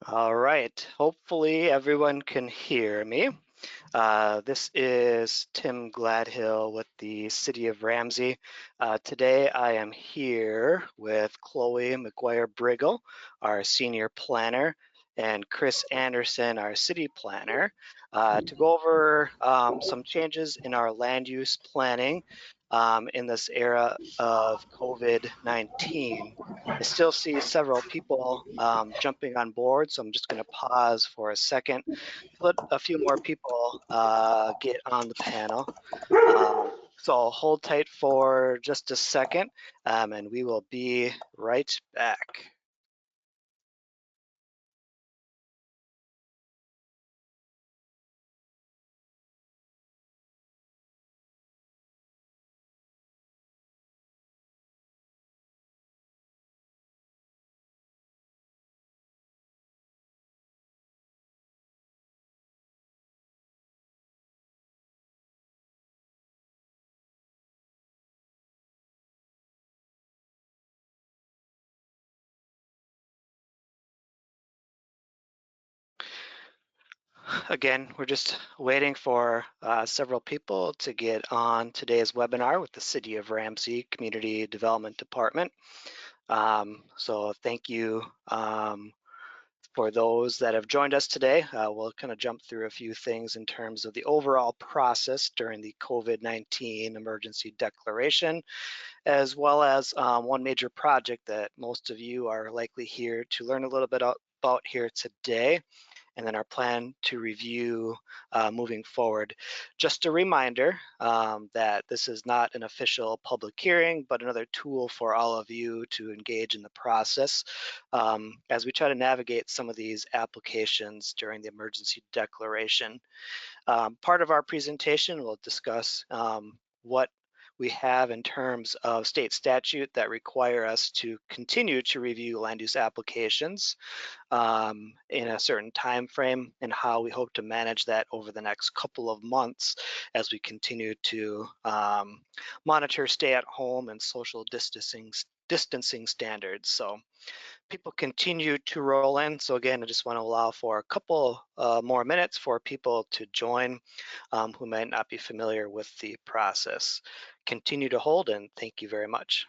All right, hopefully everyone can hear me. This is Tim Gladhill with the City of Ramsey. Today I am here with Chloe McGuire-Briggle, our senior planner, and Chris Anderson, our city planner, to go over some changes in our land use planning in this era of COVID-19. I still see several people jumping on board, so I'm just going to pause for a second to let a few more people get on the panel. So I'll hold tight for just a second, and we will be right back. Again, we're just waiting for several people to get on today's webinar with the City of Ramsey Community Development Department. So thank you for those that have joined us today. We'll kind of jump through a few things in terms of the overall process during the COVID-19 emergency declaration, as well as one major project that most of you are likely here to learn a little bit about here today, and then our plan to review moving forward. Just a reminder that this is not an official public hearing, but another tool for all of you to engage in the process as we try to navigate some of these applications during the emergency declaration. Part of our presentation will discuss what we have in terms of state statute that require us to continue to review land use applications in a certain time frame, and how we hope to manage that over the next couple of months as we continue to monitor stay at home and social distancing standards. So people continue to roll in. So again, I just want to allow for a couple more minutes for people to join who might not be familiar with the process. Continue to hold, and thank you very much.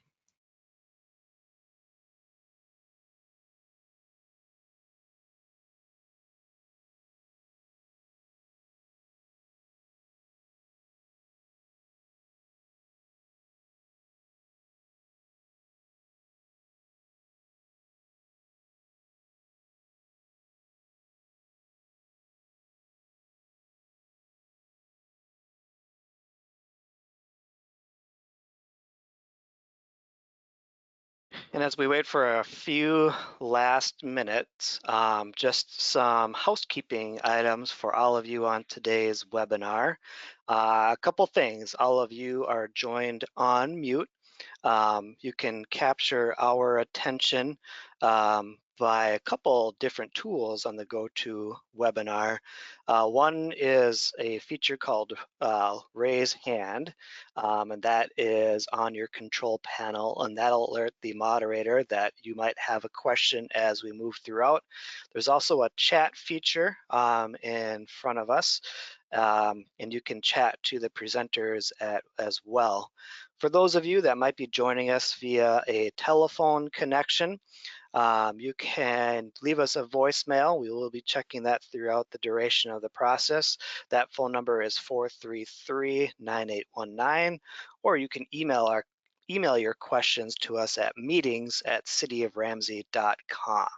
And as we wait for a few last minutes, just some housekeeping items for all of you on today's webinar. A couple things. All of you are joined on mute. You can capture our attention by a couple different tools on the GoToWebinar. One is a feature called Raise Hand, and that is on your control panel, and that'll alert the moderator that you might have a question as we move throughout. There's also a chat feature in front of us, and you can chat to the presenters as well. For those of you that might be joining us via a telephone connection, you can leave us a voicemail. We will be checking that throughout the duration of the process. That phone number is 433-9819, or you can email your questions to us at meetings@cityoframsey.com.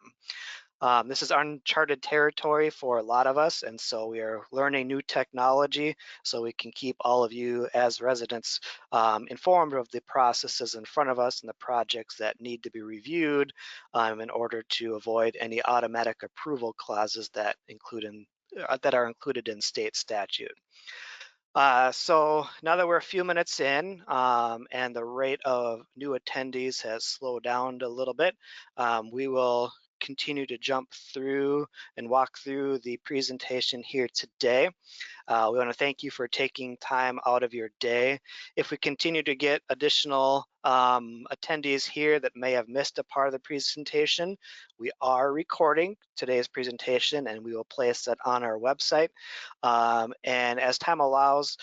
This is uncharted territory for a lot of us, and so we are learning new technology so we can keep all of you as residents informed of the processes in front of us and the projects that need to be reviewed in order to avoid any automatic approval clauses that are included in state statute. So now that we're a few minutes in and the rate of new attendees has slowed down a little bit, we will continue to jump through and walk through the presentation here today. We want to thank you for taking time out of your day. If we continue to get additional attendees here that may have missed a part of the presentation, we are recording today's presentation and we will place it on our website. And as time allows,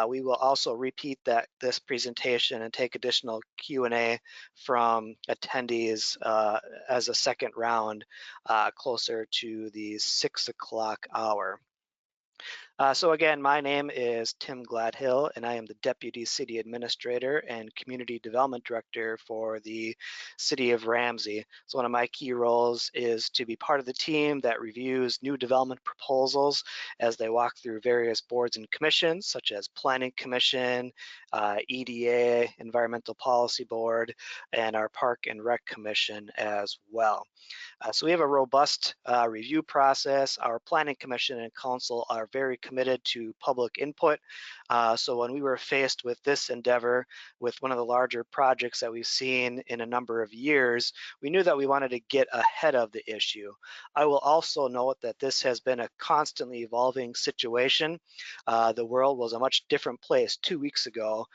we will also repeat this presentation and take additional Q&A from attendees as a second round closer to the 6 o'clock hour. So again, my name is Tim Gladhill, and I am the Deputy City Administrator and Community Development Director for the City of Ramsey. So one of my key roles is to be part of the team that reviews new development proposals as they walk through various boards and commissions, such as Planning Commission, EDA, Environmental Policy Board, and our Park and Rec Commission as well. So we have a robust review process. Our Planning Commission and Council are very committed to public input. So when we were faced with this endeavor, with one of the larger projects that we've seen in a number of years, we knew that we wanted to get ahead of the issue. I will also note that this has been a constantly evolving situation. The world was a much different place 2 weeks ago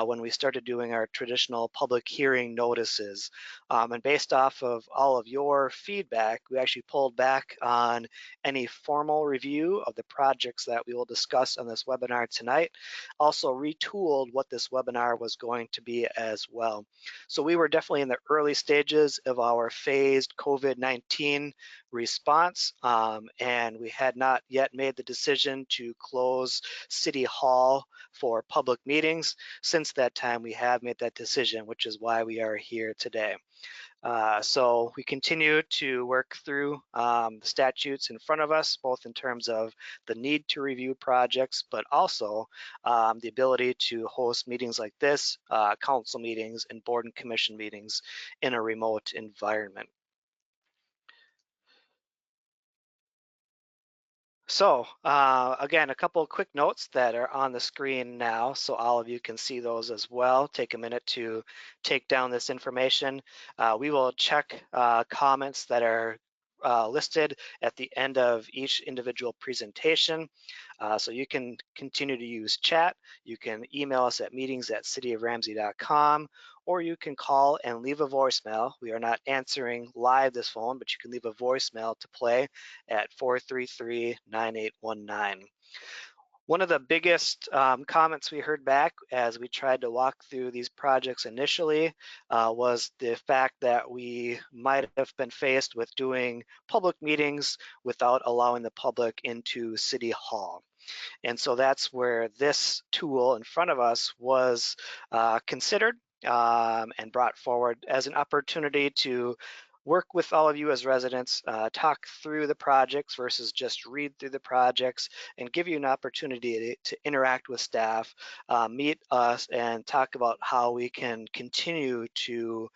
when we started doing our traditional public hearing notices. And based off of all of your feedback, we actually pulled back on any formal review of the projects that we will discuss on this webinar tonight. Also retooled what this webinar was going to be as well. So we were definitely in the early stages of our phased COVID-19 response, and we had not yet made the decision to close City Hall for public meetings. Since that time, we have made that decision, which is why we are here today. So we continue to work through the statutes in front of us, both in terms of the need to review projects, but also the ability to host meetings like this, council meetings and board and commission meetings in a remote environment. So again, a couple of quick notes that are on the screen now, so all of you can see those as well. Take a minute to take down this information. We will check comments that are listed at the end of each individual presentation. So you can continue to use chat. You can email us at meetings@cityoframsey.com, or you can call and leave a voicemail. We are not answering live this phone, but you can leave a voicemail to play at 433-9819. One of the biggest comments we heard back as we tried to walk through these projects initially was the fact that we might have been faced with doing public meetings without allowing the public into City Hall. And so that's where this tool in front of us was considered and brought forward as an opportunity to work with all of you as residents, talk through the projects versus just read through the projects, and give you an opportunity to interact with staff, meet us, and talk about how we can continue to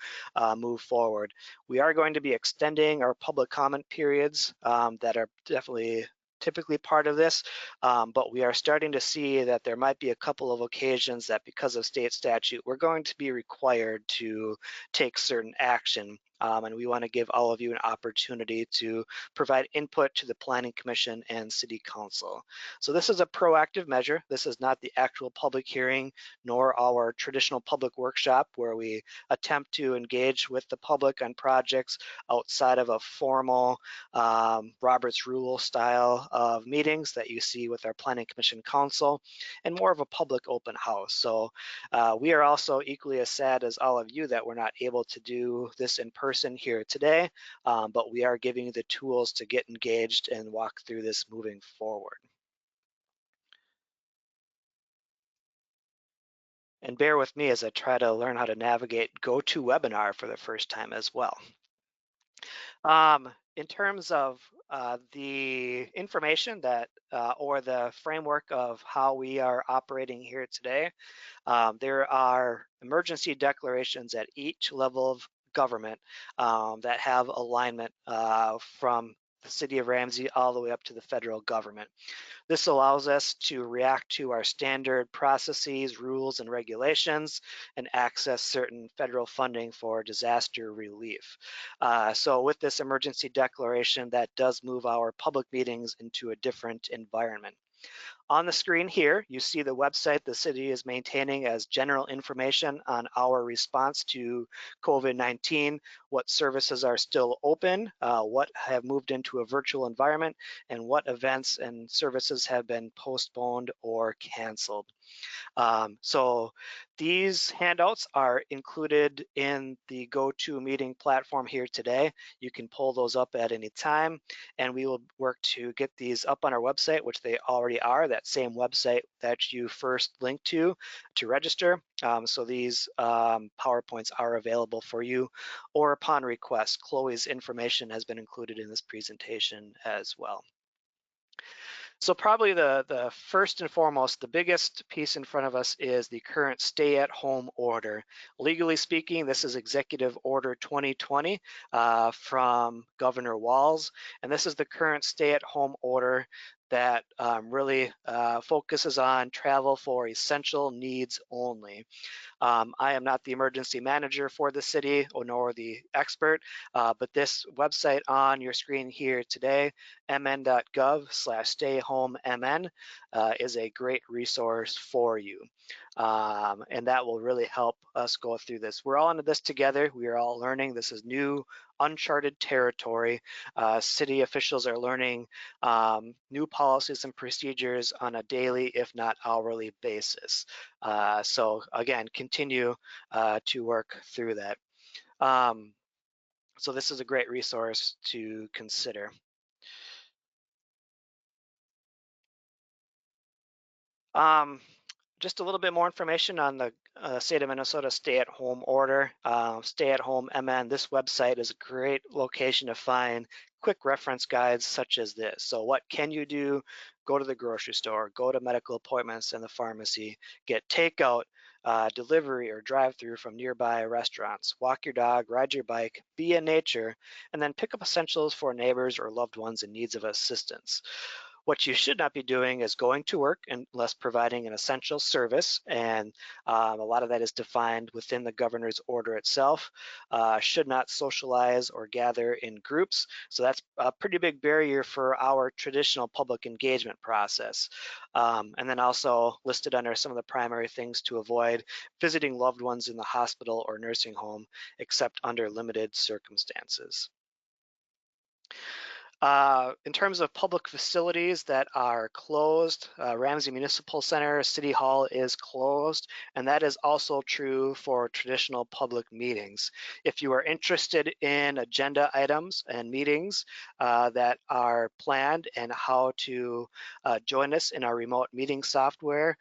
move forward. We are going to be extending our public comment periods that are definitely typically part of this, but we are starting to see that there might be a couple of occasions that because of state statute, we're going to be required to take certain action. And we want to give all of you an opportunity to provide input to the Planning Commission and City Council. So this is a proactive measure. This is not the actual public hearing, nor our traditional public workshop where we attempt to engage with the public on projects outside of a formal Robert's Rule style of meetings that you see with our Planning Commission Council, and more of a public open house. So we are also equally as sad as all of you that we're not able to do this in person here today, but we are giving you the tools to get engaged and walk through this moving forward. And bear with me as I try to learn how to navigate GoToWebinar for the first time as well. In terms of the information that or the framework of how we are operating here today, there are emergency declarations at each level of government that have alignment from the City of Ramsey all the way up to the federal government. This allows us to react to our standard processes, rules, and regulations and access certain federal funding for disaster relief. So with this emergency declaration, that does move our public meetings into a different environment. On the screen here, you see the website the city is maintaining as general information on our response to COVID-19, what services are still open, what have moved into a virtual environment, and what events and services have been postponed or canceled. So these handouts are included in the GoToMeeting platform here today. You can pull those up at any time, and we will work to get these up on our website, which they already are, that same website that you first linked to register. So these PowerPoints are available for you, or upon request. Chloe's information has been included in this presentation as well. So probably the first and foremost, the biggest piece in front of us is the current stay-at-home order. Legally speaking, this is Executive Order 2020 from Governor Walz, and this is the current stay-at-home order that really focuses on travel for essential needs only. I am not the emergency manager for the city nor the expert, but this website on your screen here today, mn.gov/stayhomemn, is a great resource for you. And that will really help us go through this. We're all into this together. We are all learning. This is new, uncharted territory. City officials are learning new policies and procedures on a daily, if not hourly basis. So again, continue to work through that. So this is a great resource to consider. Just a little bit more information on the state of Minnesota stay-at-home order. Stay-at-home MN, this website is a great location to find quick reference guides such as this. So what can you do? Go to the grocery store, go to medical appointments and the pharmacy, get takeout, delivery or drive-through from nearby restaurants, walk your dog, ride your bike, be in nature, and then pick up essentials for neighbors or loved ones in needs of assistance. What you should not be doing is going to work unless providing an essential service, and a lot of that is defined within the governor's order itself. Should not socialize or gather in groups, so that's a pretty big barrier for our traditional public engagement process. And then also listed under some of the primary things to avoid: visiting loved ones in the hospital or nursing home, except under limited circumstances. In terms of public facilities that are closed, Ramsey Municipal Center, City Hall is closed, and that is also true for traditional public meetings. If you are interested in agenda items and meetings that are planned and how to join us in our remote meeting software,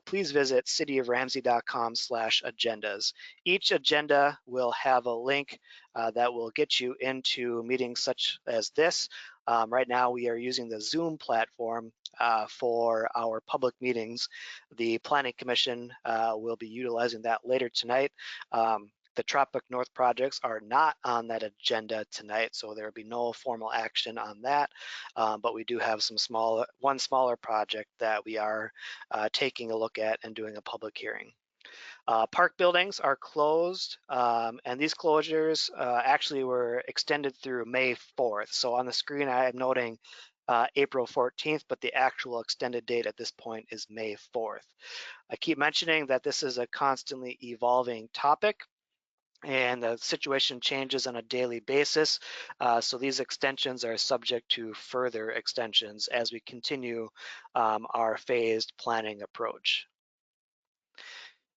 please visit cityoframsey.com/agendas. Each agenda will have a link that will get you into meetings such as this. Right now we are using the Zoom platform for our public meetings. The Planning Commission will be utilizing that later tonight. The Trott Brook North projects are not on that agenda tonight, so there will be no formal action on that. But we do have one smaller project that we are taking a look at and doing a public hearing. Park buildings are closed, and these closures actually were extended through May 4th. So on the screen I am noting April 14th, but the actual extended date at this point is May 4th. I keep mentioning that this is a constantly evolving topic, and the situation changes on a daily basis. So these extensions are subject to further extensions as we continue our phased planning approach.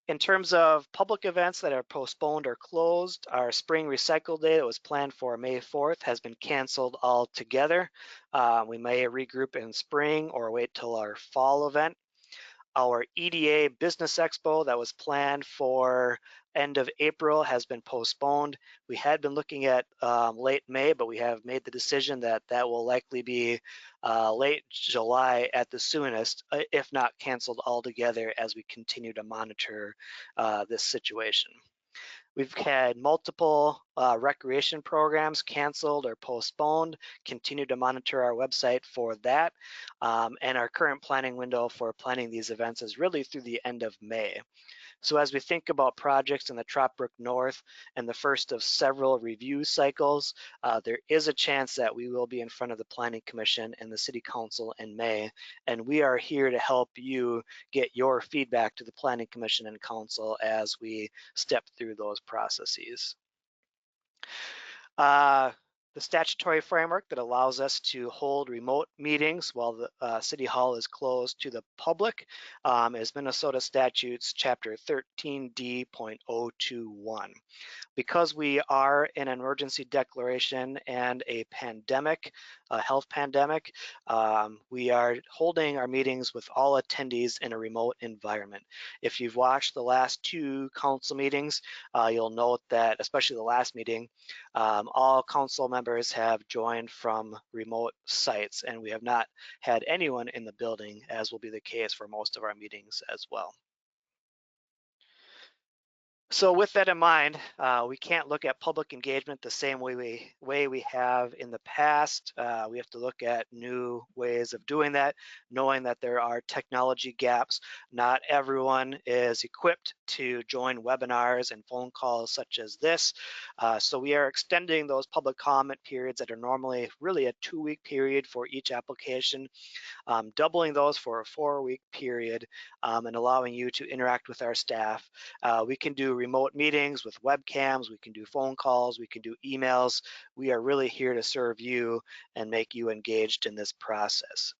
In terms of public events that are postponed or closed, our spring recycle day that was planned for May 4th has been canceled altogether. We may regroup in spring or wait till our fall event. Our EDA Business Expo that was planned for end of April has been postponed. We had been looking at late May, but we have made the decision that that will likely be late July at the soonest, if not canceled altogether, as we continue to monitor this situation. We've had multiple recreation programs canceled or postponed. Continue to monitor our website for that. And our current planning window for planning these events is really through the end of May. So as we think about projects in the Trott Brook North and the first of several review cycles, there is a chance that we will be in front of the Planning Commission and the City Council in May, and we are here to help you get your feedback to the Planning Commission and Council as we step through those processes. The statutory framework that allows us to hold remote meetings while the City Hall is closed to the public is Minnesota Statutes Chapter 13D.021. Because we are in an emergency declaration and a pandemic, a health pandemic, we are holding our meetings with all attendees in a remote environment. If you've watched the last two council meetings, you'll note that, especially the last meeting, all council members have joined from remote sites, and we have not had anyone in the building, as will be the case for most of our meetings as well. So with that in mind, we can't look at public engagement the same way we have in the past. We have to look at new ways of doing that, knowing that there are technology gaps. Not everyone is equipped to join webinars and phone calls such as this. So we are extending those public comment periods that are normally really a 2-week period for each application, doubling those for a 4-week period, and allowing you to interact with our staff. We can do remote meetings with webcams, we can do phone calls, we can do emails. We are really here to serve you and make you engaged in this process.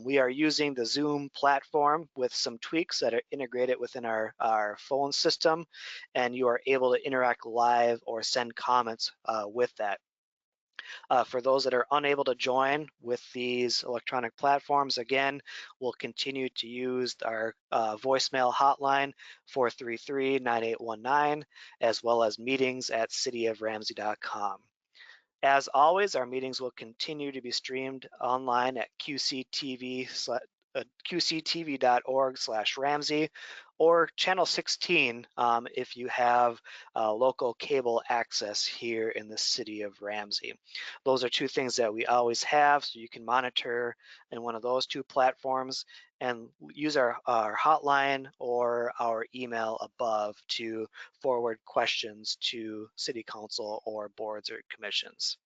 We are using the Zoom platform with some tweaks that are integrated within our phone system, and you are able to interact live or send comments with that. For those that are unable to join with these electronic platforms, again, we'll continue to use our voicemail hotline 433-9819, as well as meetings at cityoframsey.com. As always, our meetings will continue to be streamed online at qctv.org/Ramsey or channel 16 if you have local cable access here in the city of Ramsey. Those are two things that we always have, so you can monitor in one of those two platforms and use our hotline or our email above to forward questions to city council or boards or commissions.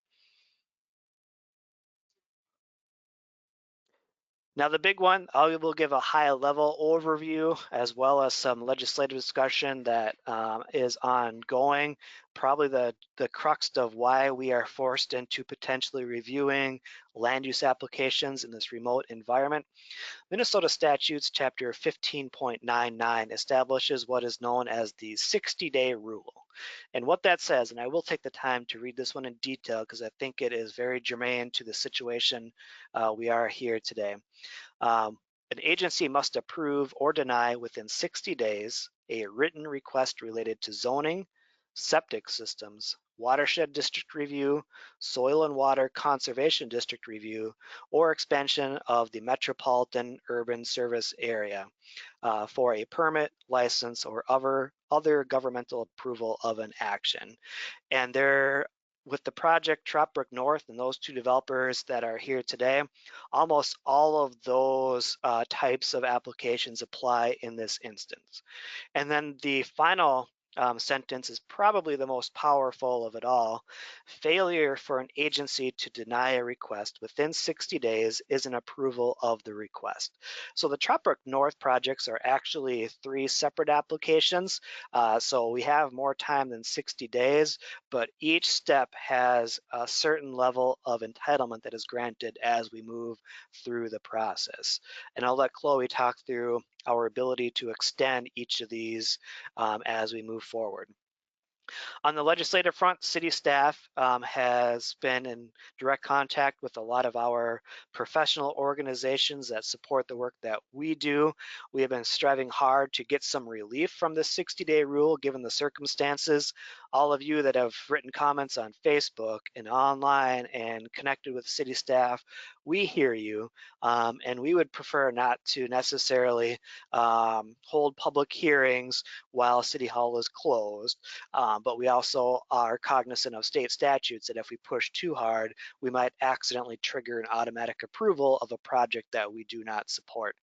Now the big one, I will give a high level overview as well as some legislative discussion that is ongoing. Probably the crux of why we are forced into potentially reviewing land use applications in this remote environment. Minnesota Statutes Chapter 15.99 establishes what is known as the 60-day rule. And what that says, and I will take the time to read this one in detail because I think it is very germane to the situation we are here today. An agency must approve or deny within 60 days a written request related to zoning, septic systems, watershed district review, soil and water conservation district review, or expansion of the metropolitan urban service area for a permit, license, or other governmental approval of an action. And with the project Trott Brook North and those two developers that are here today, almost all of those types of applications apply in this instance. And then the final sentence is probably the most powerful of it all. Failure for an agency to deny a request within 60 days is an approval of the request. So the Trott Brook North projects are actually 3 separate applications. So we have more time than 60 days, but each step has a certain level of entitlement that is granted as we move through the process. And I'll let Chloe talk through our ability to extend each of these as we move forward. On the legislative front, city staff has been in direct contact with a lot of our professional organizations that support the work that we do. We have been striving hard to get some relief from this 60-day rule given the circumstances. All of you that have written comments on Facebook and online and connected with city staff, we hear you, and we would prefer not to necessarily hold public hearings while City Hall is closed. But we also are cognizant of state statutes that if we push too hard, we might accidentally trigger an automatic approval of a project that we do not support.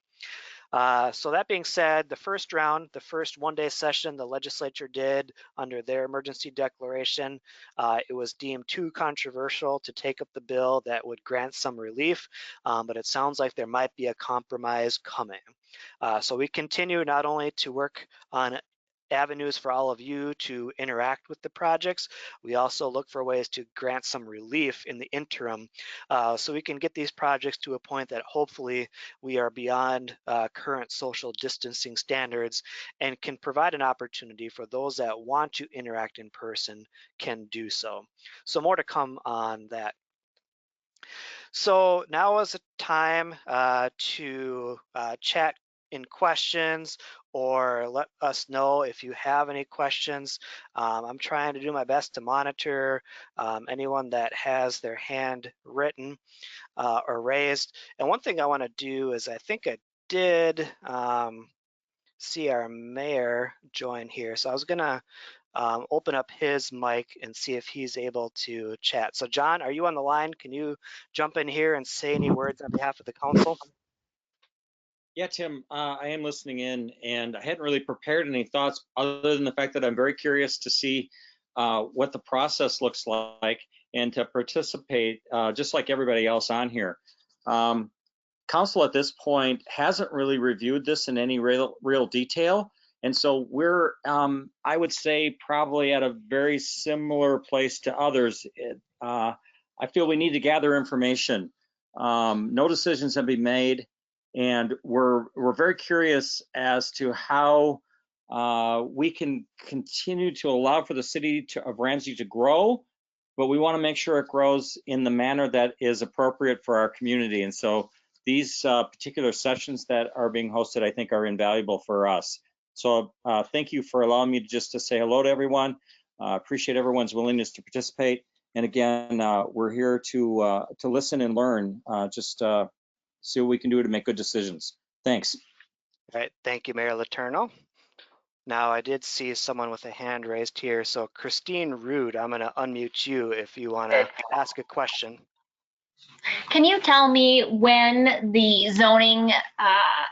So that being said, the first round, the first one-day session the legislature did under their emergency declaration, it was deemed too controversial to take up the bill that would grant some relief, but it sounds like there might be a compromise coming. So we continue not only to work on avenues for all of you to interact with the projects, we also look for ways to grant some relief in the interim so we can get these projects to a point that hopefully we are beyond current social distancing standards and can provide an opportunity for those that want to interact in person can do so. So more to come on that. So now is the time to chat in questions or let us know if you have any questions. I'm trying to do my best to monitor anyone that has their hand written or raised. And one thing I want to do is I think I did see our mayor join here. So I was gonna open up his mic and see if he's able to chat. So John, are you on the line? Can you jump in here and say any words on behalf of the council? Yeah, Tim, I am listening in, and I hadn't really prepared any thoughts other than the fact that I'm very curious to see what the process looks like and to participate just like everybody else on here. Council at this point hasn't really reviewed this in any real detail, and so we're, I would say, probably at a very similar place to others. I feel we need to gather information. No decisions have been made. And we're very curious as to how we can continue to allow for the city of Ramsey to grow, but we want to make sure it grows in the manner that is appropriate for our community. And so these particular sessions that are being hosted, I think, are invaluable for us. So thank you for allowing me just to say hello to everyone. Appreciate everyone's willingness to participate. And again, we're here to listen and learn. See what we can do to make good decisions. Thanks. All right, thank you, Mayor Letourneau. Now I did see someone with a hand raised here. So Christine Rude, I'm gonna unmute you if you wanna ask a question. Can you tell me when the zoning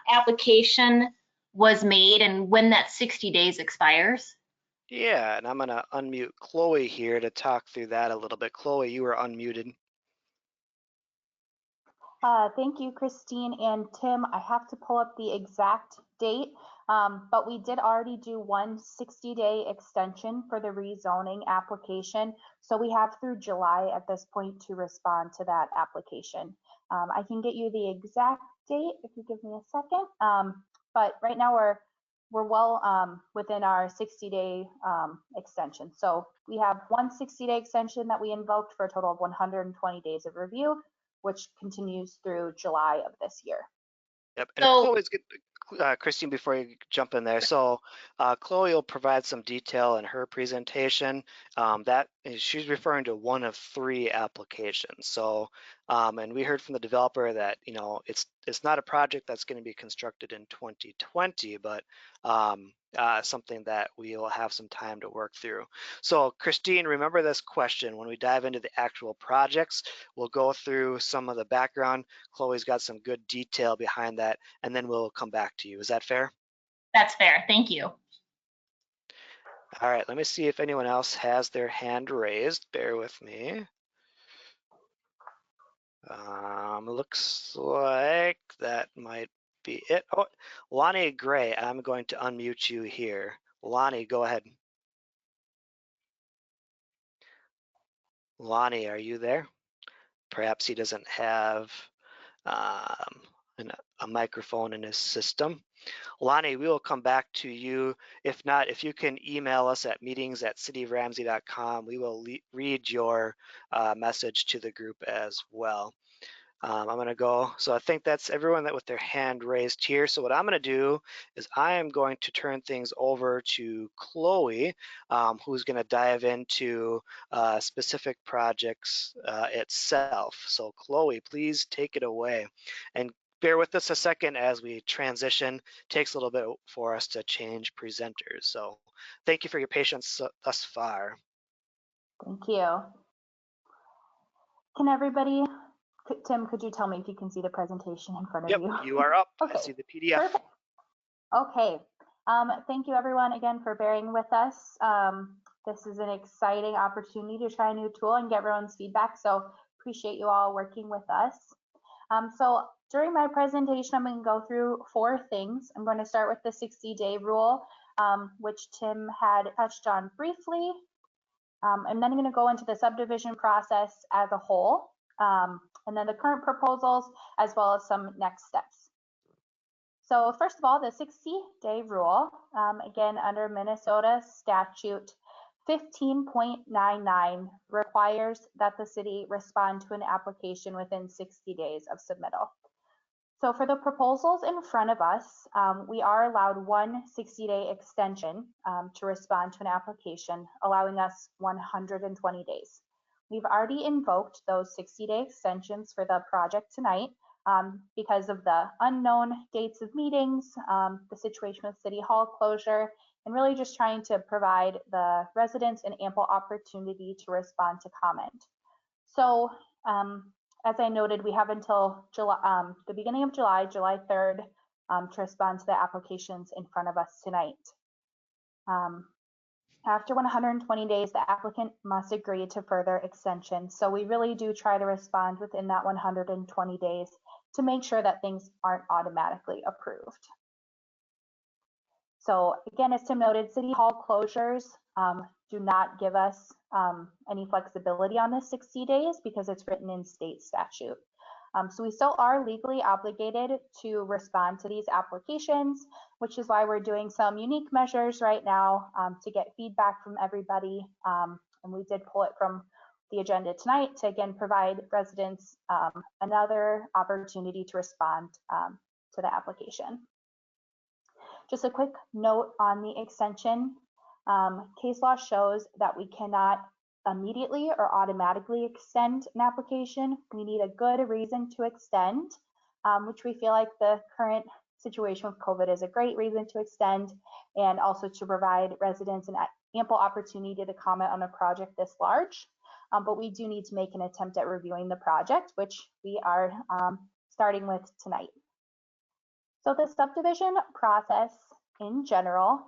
application was made and when that 60 days expires? Yeah, and I'm gonna unmute Chloe here to talk through that a little bit. Chloe, you are unmuted. Thank you, Christine and Tim. I have to pull up the exact date, but we did already do one 60-day extension for the rezoning application. So we have through July at this point to respond to that application. I can get you the exact date if you give me a second. But right now we're well within our 60-day extension. So we have one 60-day extension that we invoked for a total of 120 days of review, which continues through July of this year. Yep, and if Chloe's good, Christine, before you jump in there, so Chloe will provide some detail in her presentation. She's referring to one of 3 applications. So, and we heard from the developer that it's not a project that's going to be constructed in 2020, but something that we will have some time to work through. So, Christine, remember this question when we dive into the actual projects. We'll go through some of the background. Chloe's got some good detail behind that, and then we'll come back to you. Is that fair? That's fair. Thank you. All right, let me see if anyone else has their hand raised. Bear with me. Looks like that might be it. Oh, Lonnie Gray, I'm going to unmute you here. Lonnie, go ahead. Lonnie, are you there? Perhaps he doesn't have a microphone in his system. Lonnie, we will come back to you. If not, if you can email us at meetings@cityoframsey.com, we will read your message to the group as well. I'm gonna go, so I think that's everyone that with their hand raised here. So what I'm gonna do is I am going to turn things over to Chloe, who's gonna dive into specific projects itself. So Chloe, please take it away. And bear with us a second as we transition. It takes a little bit for us to change presenters. So thank you for your patience thus far. Thank you. Can everybody Tim, could you tell me if you can see the presentation in front of Yep, you? you are up. Okay, I see the PDF. perfect. Okay, thank you everyone again for bearing with us. This is an exciting opportunity to try a new tool and get everyone's feedback, so appreciate you all working with us. So during my presentation, I'm going to go through 4 things. I'm going to start with the 60-day rule, which Tim had touched on briefly. And then I'm going to go into the subdivision process as a whole, and then the current proposals, as well as some next steps. So first of all, the 60-day rule, again, under Minnesota Statute 15.99 requires that the city respond to an application within 60 days of submittal. So for the proposals in front of us, we are allowed one 60-day extension to respond to an application, allowing us 120 days. We've already invoked those 60-day extensions for the project tonight because of the unknown dates of meetings, the situation with City Hall closure, and really just trying to provide the residents an ample opportunity to respond to comment. So as I noted, we have until July, the beginning of July, July 3rd, to respond to the applications in front of us tonight. After 120 days, the applicant must agree to further extension. So we really do try to respond within that 120 days to make sure that things aren't automatically approved. So again, as Tim noted, City Hall closures do not give us any flexibility on the 60 days because it's written in state statute. So we still are legally obligated to respond to these applications, which is why we're doing some unique measures right now to get feedback from everybody. And we did pull it from the agenda tonight to again provide residents another opportunity to respond to the application. Just a quick note on the extension. Case law shows that we cannot immediately or automatically extend an application. We need a good reason to extend, which we feel like the current situation with COVID is a great reason to extend, and also to provide residents an ample opportunity to comment on a project this large. But we do need to make an attempt at reviewing the project, which we are starting with tonight. So the subdivision process in general,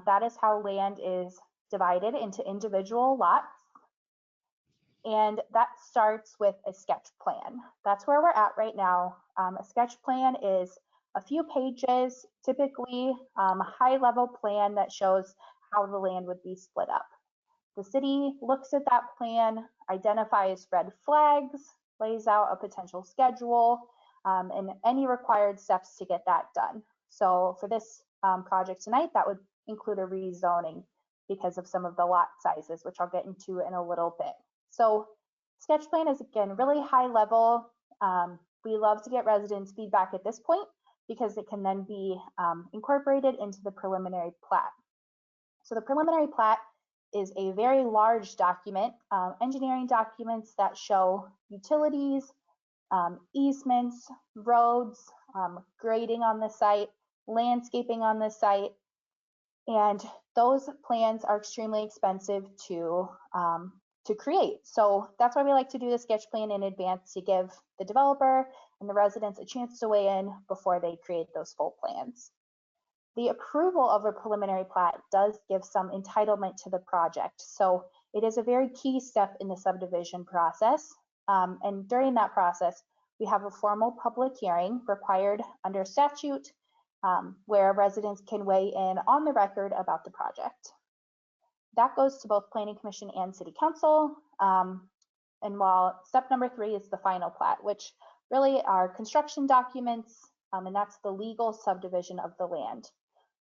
that is how land is divided into individual lots. And that starts with a sketch plan. That's where we're at right now. A sketch plan is a few pages, typically a high-level plan that shows how the land would be split up. The city looks at that plan, identifies red flags, lays out a potential schedule, and any required steps to get that done. So for this project tonight, that would include a rezoning because of some of the lot sizes, which I'll get into in a little bit. So sketch plan is, again, really high level. We love to get residents' feedback at this point because it can then be incorporated into the preliminary plat. So the preliminary plat is a very large document, engineering documents that show utilities, easements, roads, grading on the site, landscaping on the site, and those plans are extremely expensive to create. So that's why we like to do the sketch plan in advance to give the developer and the residents a chance to weigh in before they create those full plans. The approval of a preliminary plat does give some entitlement to the project. So it is a very key step in the subdivision process. And during that process, we have a formal public hearing required under statute where residents can weigh in on the record about the project. That goes to both Planning Commission and City Council. And while step number 3 is the final plat, which really are construction documents, and that's the legal subdivision of the land.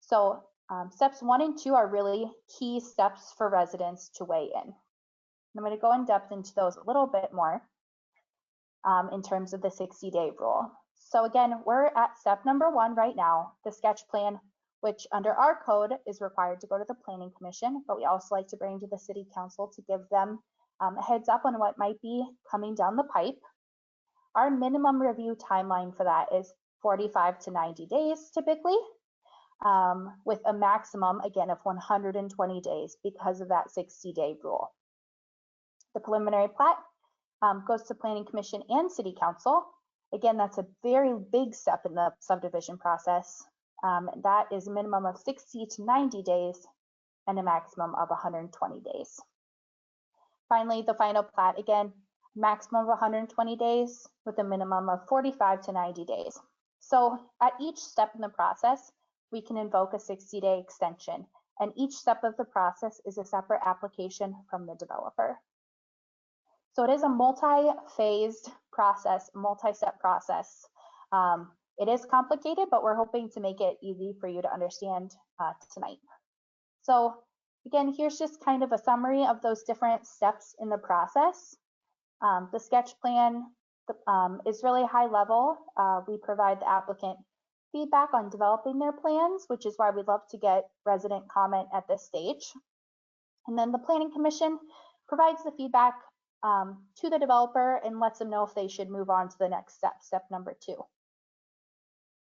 So steps 1 and 2 are really key steps for residents to weigh in. I'm going to go in depth into those a little bit more in terms of the 60-day rule. So again, we're at step number 1 right now, the sketch plan, which under our code is required to go to the Planning Commission, but we also like to bring to the City Council to give them a heads up on what might be coming down the pipe. Our minimum review timeline for that is 45 to 90 days typically, with a maximum, again, of 120 days because of that 60-day rule. The preliminary plat goes to Planning Commission and City Council. Again, that's a very big step in the subdivision process. That is a minimum of 60 to 90 days and a maximum of 120 days. Finally, the final plat, again, maximum of 120 days with a minimum of 45 to 90 days. So at each step in the process, we can invoke a 60-day extension, and each step of the process is a separate application from the developer. So it is a multi-phased process, multi-step process. It is complicated, but we're hoping to make it easy for you to understand tonight. So again, here's just kind of a summary of those different steps in the process. The sketch plan is really high level. We provide the applicant feedback on developing their plans, which is why we'd love to get resident comment at this stage. And then the Planning Commission provides the feedback to the developer and lets them know if they should move on to the next step, step number 2.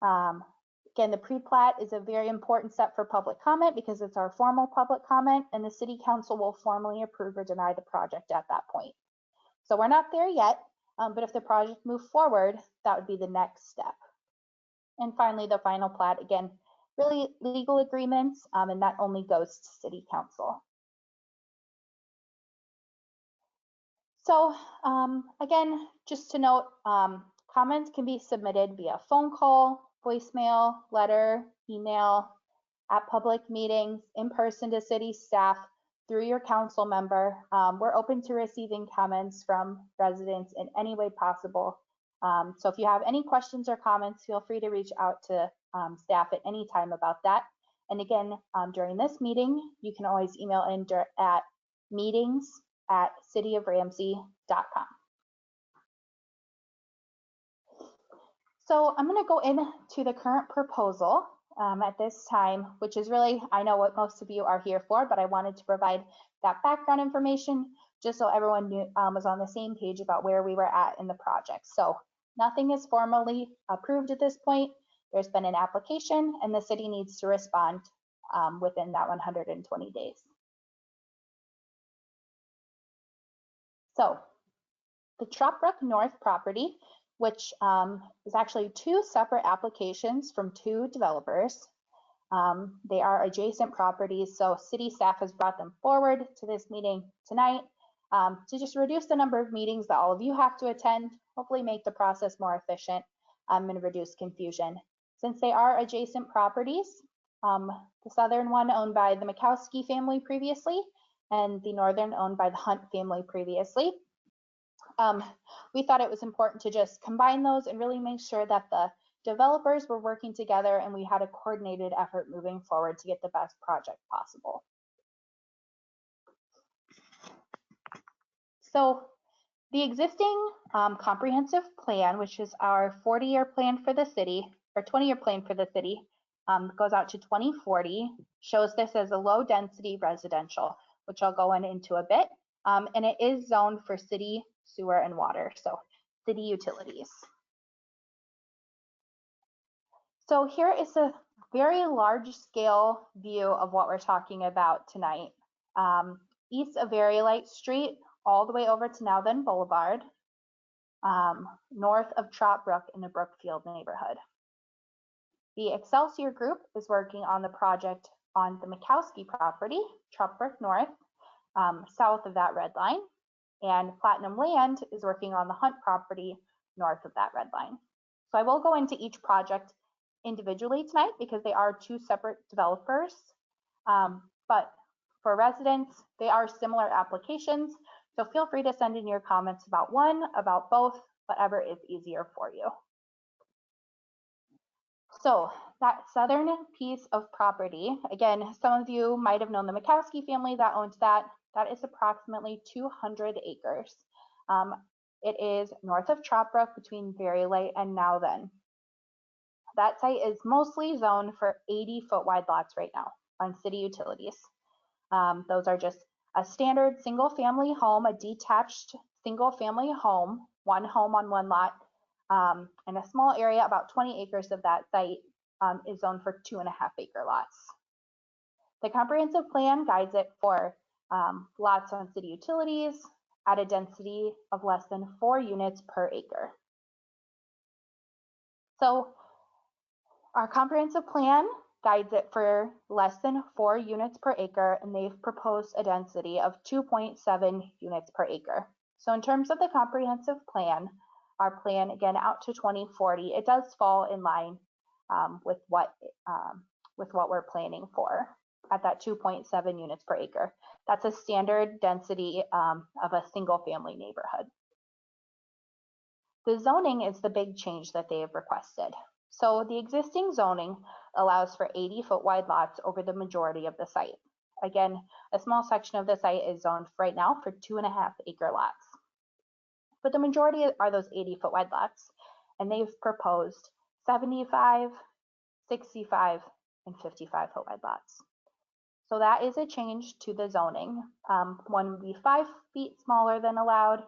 Again, the pre-plat is a very important step for public comment because it's our formal public comment, and the City Council will formally approve or deny the project at that point. So we're not there yet, but if the project moves forward, that would be the next step. And finally, the final plat, again, really legal agreements, and that only goes to City Council. So again, just to note, comments can be submitted via phone call, voicemail, letter, email, at public meetings, in person to city staff, through your council member. We're open to receiving comments from residents in any way possible. So if you have any questions or comments, feel free to reach out to staff at any time about that. And again, during this meeting, you can always email in at meetings@cityoframsey.com. So I'm going to go into the current proposal at this time, which is really, I know what most of you are here for, but I wanted to provide that background information just so everyone knew, was on the same page about where we were at in the project. So nothing is formally approved at this point. There's been an application, and the city needs to respond within that 120 days. So the Trott Brook North property, which is actually 2 separate applications from 2 developers. They are adjacent properties, so city staff has brought them forward to this meeting tonight to just reduce the number of meetings that all of you have to attend, hopefully make the process more efficient and reduce confusion. Since they are adjacent properties, the southern one owned by the Mikowski family previously, and the northern owned by the Hunt family previously. We thought it was important to just combine those and really make sure that the developers were working together and we had a coordinated effort moving forward to get the best project possible. So the existing comprehensive plan, which is our 40-year plan for the city, or 20-year plan for the city, goes out to 2040, shows this as a low density residential, which I'll go into a bit. And it is zoned for city, sewer, and water, so city utilities. So here is a very large scale view of what we're talking about tonight. East of Very Light Street, all the way over to Now Then Boulevard, north of Trott Brook in the Brookfield neighborhood. The Excelsior Group is working on the project on the Mikowski property, Trott Brook North, south of that red line, and Platinum Land is working on the Hunt property north of that red line. So I will go into each project individually tonight because they are 2 separate developers, but for residents, they are similar applications, so feel free to send in your comments about one, about both, whatever is easier for you. So that southern piece of property, again, some of you might have known the Mikowski family that owns that. That is approximately 200 acres. It is north of Trott Brook between Very Light and Now Then. That site is mostly zoned for 80-foot wide lots right now on city utilities. Those are just a standard single family home, a detached single family home, 1 home on 1 lot, and a small area, about 20 acres of that site is zoned for 2.5-acre lots. The comprehensive plan guides it for lots on city utilities, at a density of less than 4 units per acre. So our comprehensive plan guides it for less than 4 units per acre, and they've proposed a density of 2.7 units per acre. So in terms of the comprehensive plan, our plan, again, out to 2040, it does fall in line with what we're planning for at that 2.7 units per acre. That's a standard density of a single family neighborhood. The zoning is the big change that they have requested. So the existing zoning allows for 80-foot wide lots over the majority of the site. Again, a small section of the site is zoned right now for 2.5 acre lots. But the majority are those 80-foot wide lots, and they've proposed 75, 65, and 55-foot wide lots. So that is a change to the zoning. One would be 5 feet smaller than allowed,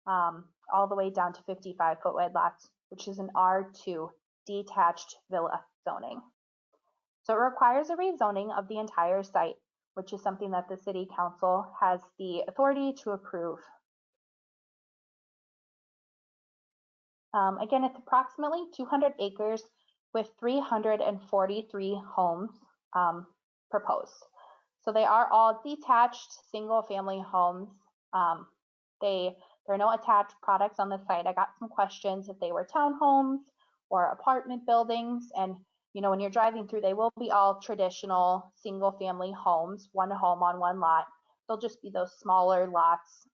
all the way down to 55-foot wide lots, which is an R2 detached villa zoning. So it requires a rezoning of the entire site, which is something that the City Council has the authority to approve. Again, it's approximately 200 acres with 343 homes proposed. So they are all detached single-family homes. There are no attached products on the site. I got some questions if they were townhomes or apartment buildings, and when you're driving through, they will be all traditional single-family homes, one home on one lot. They'll just be those smaller lots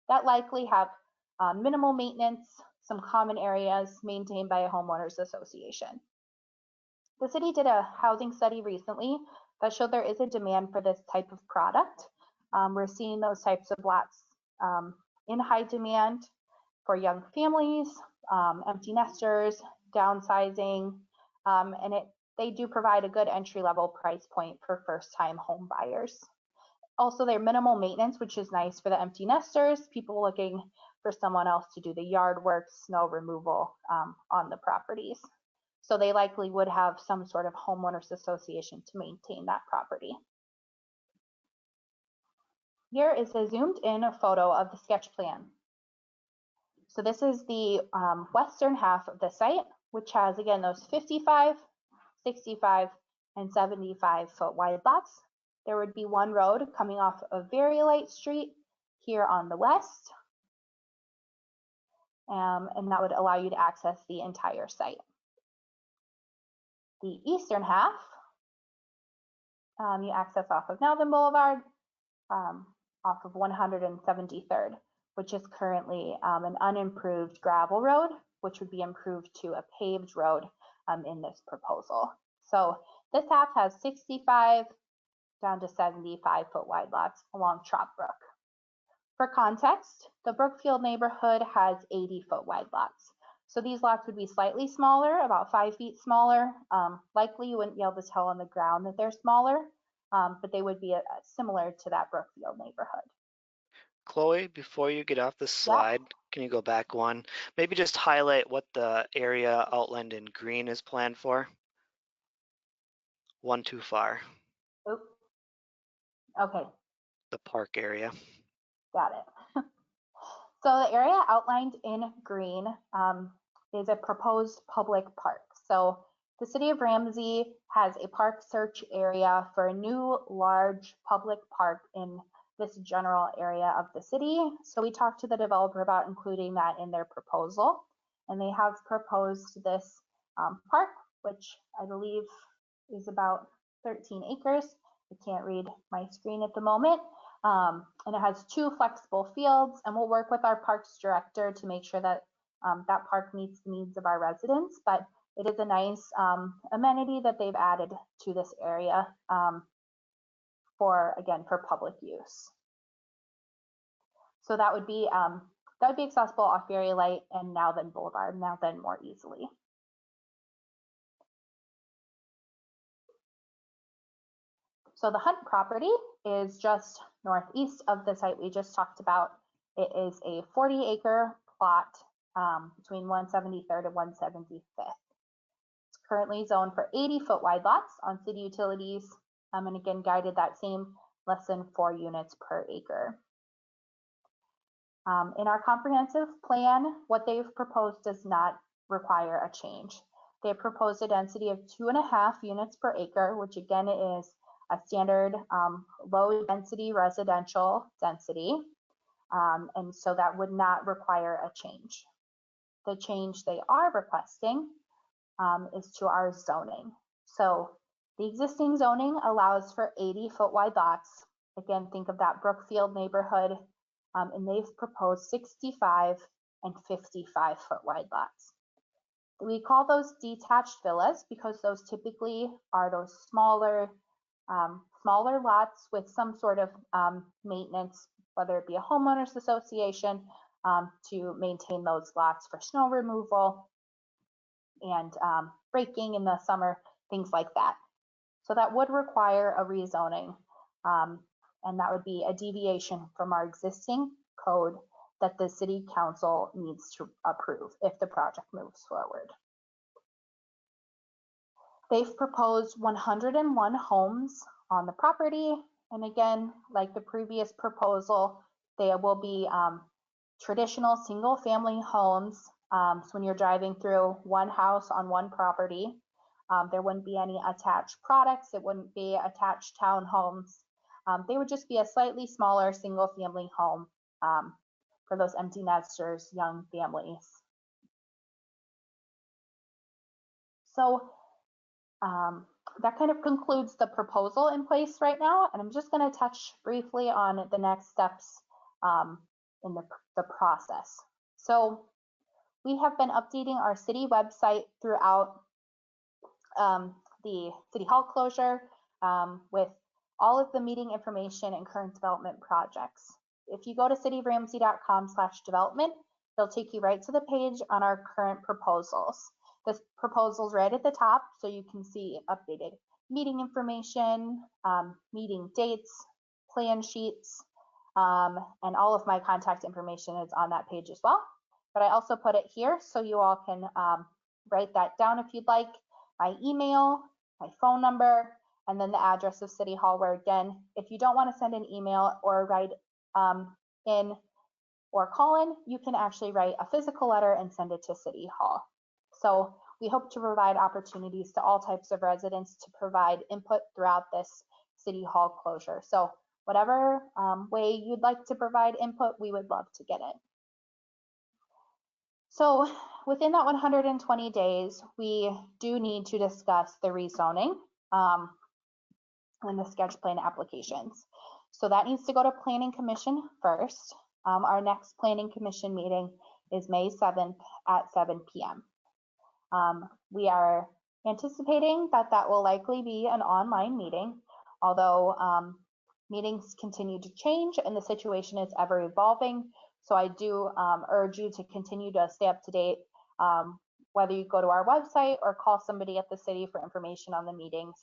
that likely have minimal maintenance, some common areas maintained by a homeowners association. The city did a housing study recently that showed there is a demand for this type of product. We're seeing those types of lots in high demand for young families, empty nesters, downsizing, and they do provide a good entry-level price point for first-time home buyers. Also, they're minimal maintenance, which is nice for the empty nesters, people looking for someone else to do the yard work, snow removal on the properties. So they likely would have some sort of homeowners association to maintain that property. Here is a zoomed in photo of the sketch plan. So this is the western half of the site, which has, again, those 55, 65, and 75-foot wide lots. There would be one road coming off of Very Light Street here on the west, and that would allow you to access the entire site. The eastern half, you access off of Nelson Boulevard, off of 173rd, which is currently an unimproved gravel road, which would be improved to a paved road in this proposal. So this half has 65 down to 75-foot wide lots along Trott Brook. For context, the Brookfield neighborhood has 80-foot wide lots. So these lots would be slightly smaller, about 5 feet smaller. Likely you wouldn't be able to tell on the ground that they're smaller, but they would be similar to that Brookfield neighborhood. Chloe, before you get off the slide, can you go back one? Maybe just highlight what the area outlined in green is planned for. One too far. Oops. Okay. The park area. Got it. So the area outlined in green is a proposed public park. So the city of Ramsey has a park search area for a new large public park in this general area of the city. So we talked to the developer about including that in their proposal, and they have proposed this park, which I believe is about 13 acres. I can't read my screen at the moment. And it has 2 flexible fields, and we'll work with our parks director to make sure that that park meets the needs of our residents. But it is a nice amenity that they've added to this area for public use. So that would be accessible off Very Light and Now Then Boulevard, Now Then more easily. So the Hunt property is just northeast of the site we just talked about. It is a 40-acre plot between 173rd and 175th. It's currently zoned for 80-foot wide lots on city utilities, and again guided that same less than 4 units per acre. In our comprehensive plan, what they've proposed does not require a change. They proposed a density of 2.5 units per acre, which again is a standard low density residential density. And so that would not require a change. The change they are requesting is to our zoning. So the existing zoning allows for 80-foot wide lots. Again, think of that Brookfield neighborhood, and they've proposed 65 and 55-foot wide lots. We call those detached villas because those typically are those smaller lots with some sort of maintenance, whether it be a homeowners association to maintain those lots for snow removal and breaking in the summer, things like that. So that would require a rezoning, and that would be a deviation from our existing code that the city council needs to approve if the project moves forward. They've proposed 101 homes on the property, and again, like the previous proposal, they will be traditional single-family homes. So when you're driving through one house on one property, there wouldn't be any attached products. It wouldn't be attached townhomes. They would just be a slightly smaller single-family home for those empty nesters, young families. So that kind of concludes the proposal in place right now, and I'm just going to touch briefly on the next steps in the process. So we have been updating our city website throughout the City Hall closure with all of the meeting information and current development projects. If you go to cityoframsey.com/development, it'll take you right to the page on our current proposals. This proposal's right at the top, so you can see updated meeting information, meeting dates, plan sheets, and all of my contact information is on that page as well. But I also put it here so you all can write that down if you'd like. My email, my phone number, and then the address of City Hall, where again, if you don't want to send an email or write in or call in, you can actually write a physical letter and send it to City Hall. So we hope to provide opportunities to all types of residents to provide input throughout this City Hall closure. So whatever way you'd like to provide input, we would love to get it. So within that 120 days, we do need to discuss the rezoning and the sketch plan applications. So that needs to go to Planning Commission first. Our next Planning Commission meeting is May 7th at 7 p.m. We are anticipating that that will likely be an online meeting, although meetings continue to change and the situation is ever evolving. So I do urge you to continue to stay up to date, whether you go to our website or call somebody at the city for information on the meetings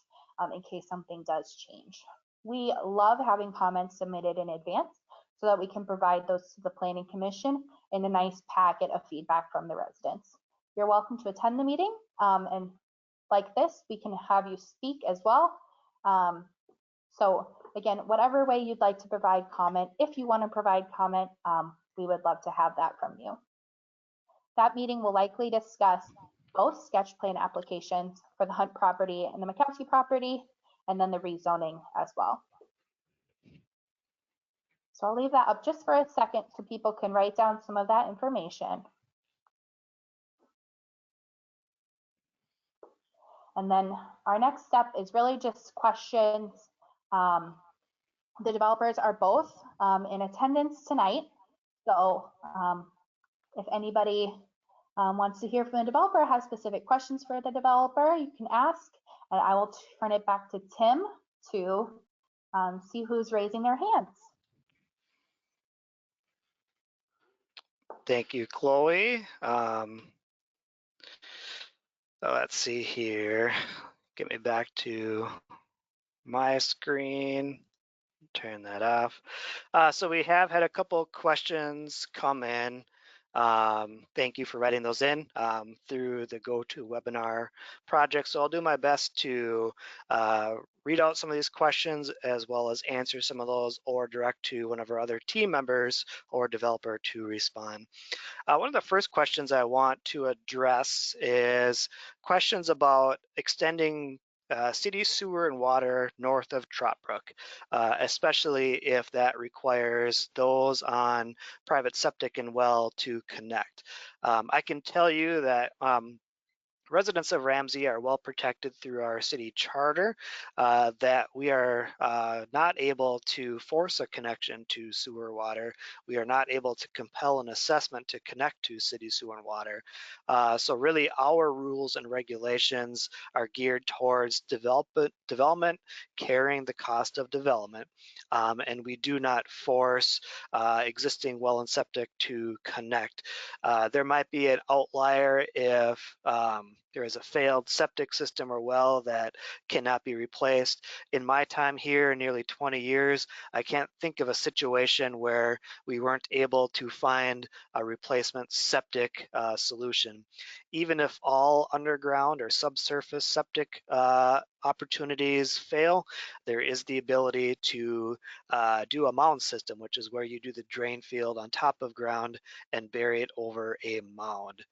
in case something does change. We love having comments submitted in advance so that we can provide those to the Planning Commission in a nice packet of feedback from the residents. You're welcome to attend the meeting, and like this, we can have you speak as well. So again, whatever way you'd like to provide comment, if you want to provide comment, we would love to have that from you. That meeting will likely discuss both sketch plan applications for the Hunt property and the McCaskey property, and then the rezoning as well. So I'll leave that up just for a second so people can write down some of that information. And then our next step is really just questions. The developers are both in attendance tonight. So if anybody wants to hear from the developer, has specific questions for the developer, you can ask, and I will turn it back to Tim to see who's raising their hands. Thank you, Chloe. Let's see here. Get me back to my screen. Turn that off. So we have had a couple questions come in. Thank you for writing those in through the GoToWebinar project. So I'll do my best to read out some of these questions as well as answer some of those, or direct to one of our other team members or developer to respond. One of the first questions I want to address is questions about extending city sewer and water north of Trott Brook, especially if that requires those on private septic and well to connect. I can tell you that residents of Ramsey are well protected through our city charter, that we are not able to force a connection to sewer water. We are not able to compel an assessment to connect to city sewer and water. So really our rules and regulations are geared towards development carrying the cost of development. And we do not force existing well and septic to connect. There might be an outlier if there is a failed septic system or well that cannot be replaced. In my time here, nearly 20 years, I can't think of a situation where we weren't able to find a replacement septic solution. Even if all underground or subsurface septic opportunities fail, there is the ability to do a mound system, which is where you do the drain field on top of ground and bury it over a mound.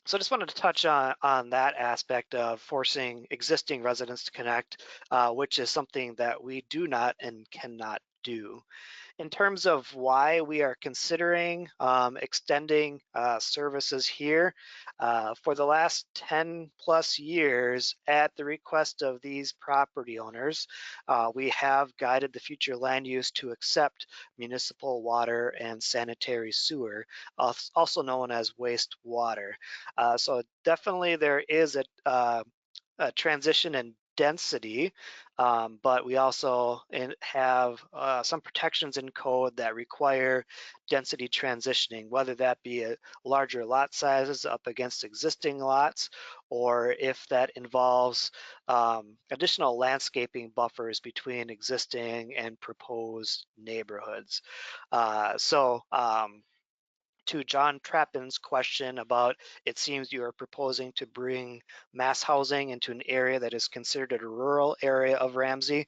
So I just wanted to touch on that aspect of forcing existing residents to connect, which is something that we do not and cannot do. In terms of why we are considering extending services here, for the last 10 plus years, at the request of these property owners, we have guided the future land use to accept municipal water and sanitary sewer, also known as wastewater. So definitely there is a transition in density, but we also have some protections in code that require density transitioning, whether that be a larger lot sizes up against existing lots, or if that involves additional landscaping buffers between existing and proposed neighborhoods. To John Trappin's question about, it seems you are proposing to bring mass housing into an area that is considered a rural area of Ramsey.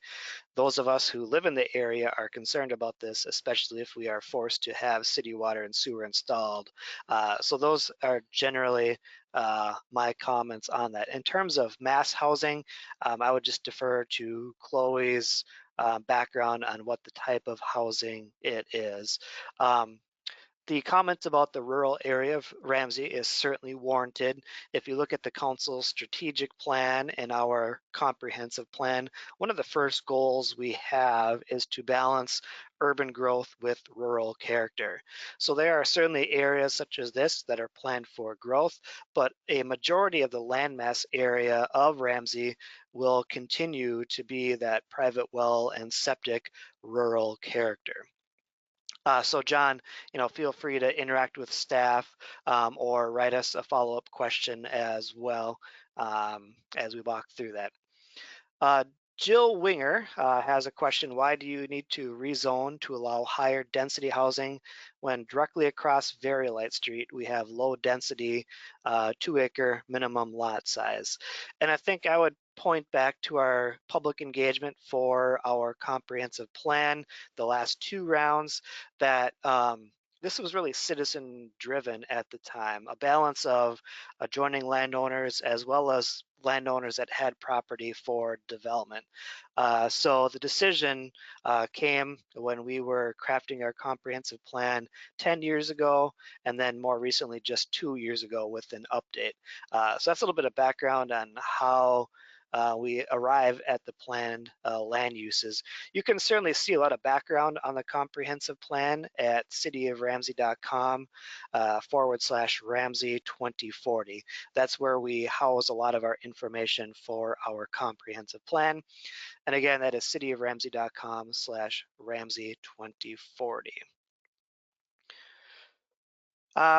Those of us who live in the area are concerned about this, especially if we are forced to have city water and sewer installed. So those are generally my comments on that. In terms of mass housing, I would just defer to Chloe's background on what the type of housing it is. The comments about the rural area of Ramsey is certainly warranted. If you look at the council's strategic plan and our comprehensive plan, one of the first goals we have is to balance urban growth with rural character. So there are certainly areas such as this that are planned for growth, but a majority of the landmass area of Ramsey will continue to be that private well and septic rural character. So John, feel free to interact with staff or write us a follow-up question as well as we walk through that. Jill Winger has a question. Why do you need to rezone to allow higher density housing when directly across Very Light Street we have low density 2-acre minimum lot size? And I think I would point back to our public engagement for our comprehensive plan, the last 2 rounds, that this was really citizen driven at the time, a balance of adjoining landowners as well as landowners that had property for development. So the decision came when we were crafting our comprehensive plan 10 years ago, and then more recently just 2 years ago with an update. So that's a little bit of background on how we arrive at the planned land uses. You can certainly see a lot of background on the comprehensive plan at cityoframsey.com /Ramsey 2040. That's where we house a lot of our information for our comprehensive plan. And again, that is cityoframsey.com /Ramsey 2040.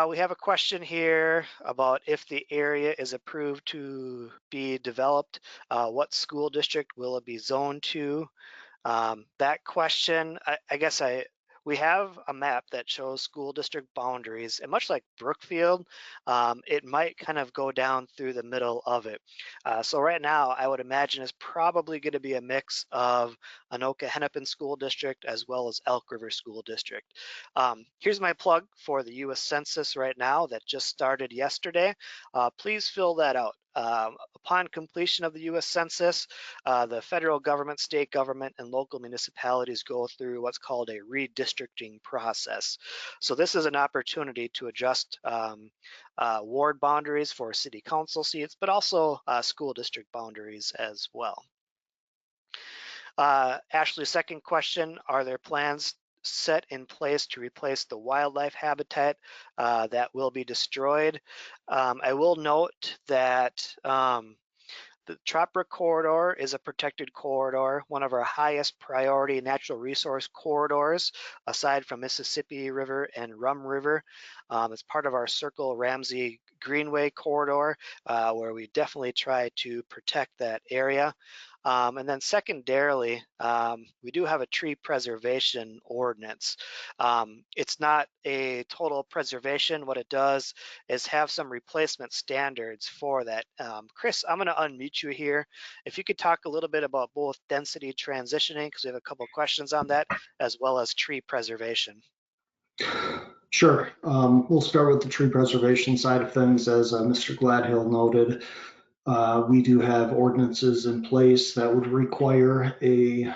We have a question here about if the area is approved to be developed, what school district will it be zoned to? That question, I guess we have a map that shows school district boundaries, and much like Brookfield, it might kind of go down through the middle of it. So right now, I would imagine it's probably going to be a mix of Anoka-Hennepin School District as well as Elk River School District. Here's my plug for the U.S. Census right now that just started yesterday. Please fill that out. Upon completion of the U.S. Census, the federal government, state government, and local municipalities go through what's called a redistricting process. So this is an opportunity to adjust ward boundaries for city council seats, but also school district boundaries as well. Ashley's second question, are there plans set in place to replace the wildlife habitat that will be destroyed? I will note that the Trott Brook corridor is a protected corridor, one of our highest priority natural resource corridors, aside from Mississippi River and Rum River. It's part of our Circle Ramsey Greenway corridor, where we definitely try to protect that area. And then secondarily, we do have a tree preservation ordinance. It's not a total preservation. What it does is have some replacement standards for that. Chris, I'm gonna unmute you here. If you could talk a little bit about both density transitioning, because we have a couple of questions on that, as well as tree preservation. Sure. We'll start with the tree preservation side of things. As Mr. Gladhill noted, we do have ordinances in place that would require a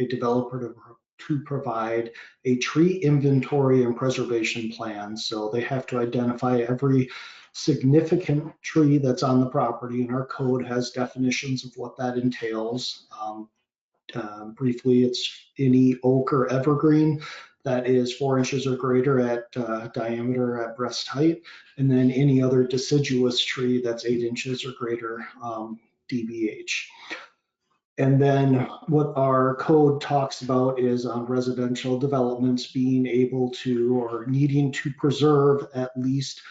developer to provide a tree inventory and preservation plan. So they have to identify every significant tree that's on the property, and our code has definitions of what that entails. Briefly, it's any oak or evergreen that is 4 inches or greater at diameter at breast height, and then any other deciduous tree that's 8 inches or greater DBH. And then what our code talks about is residential developments being able to or needing to preserve at least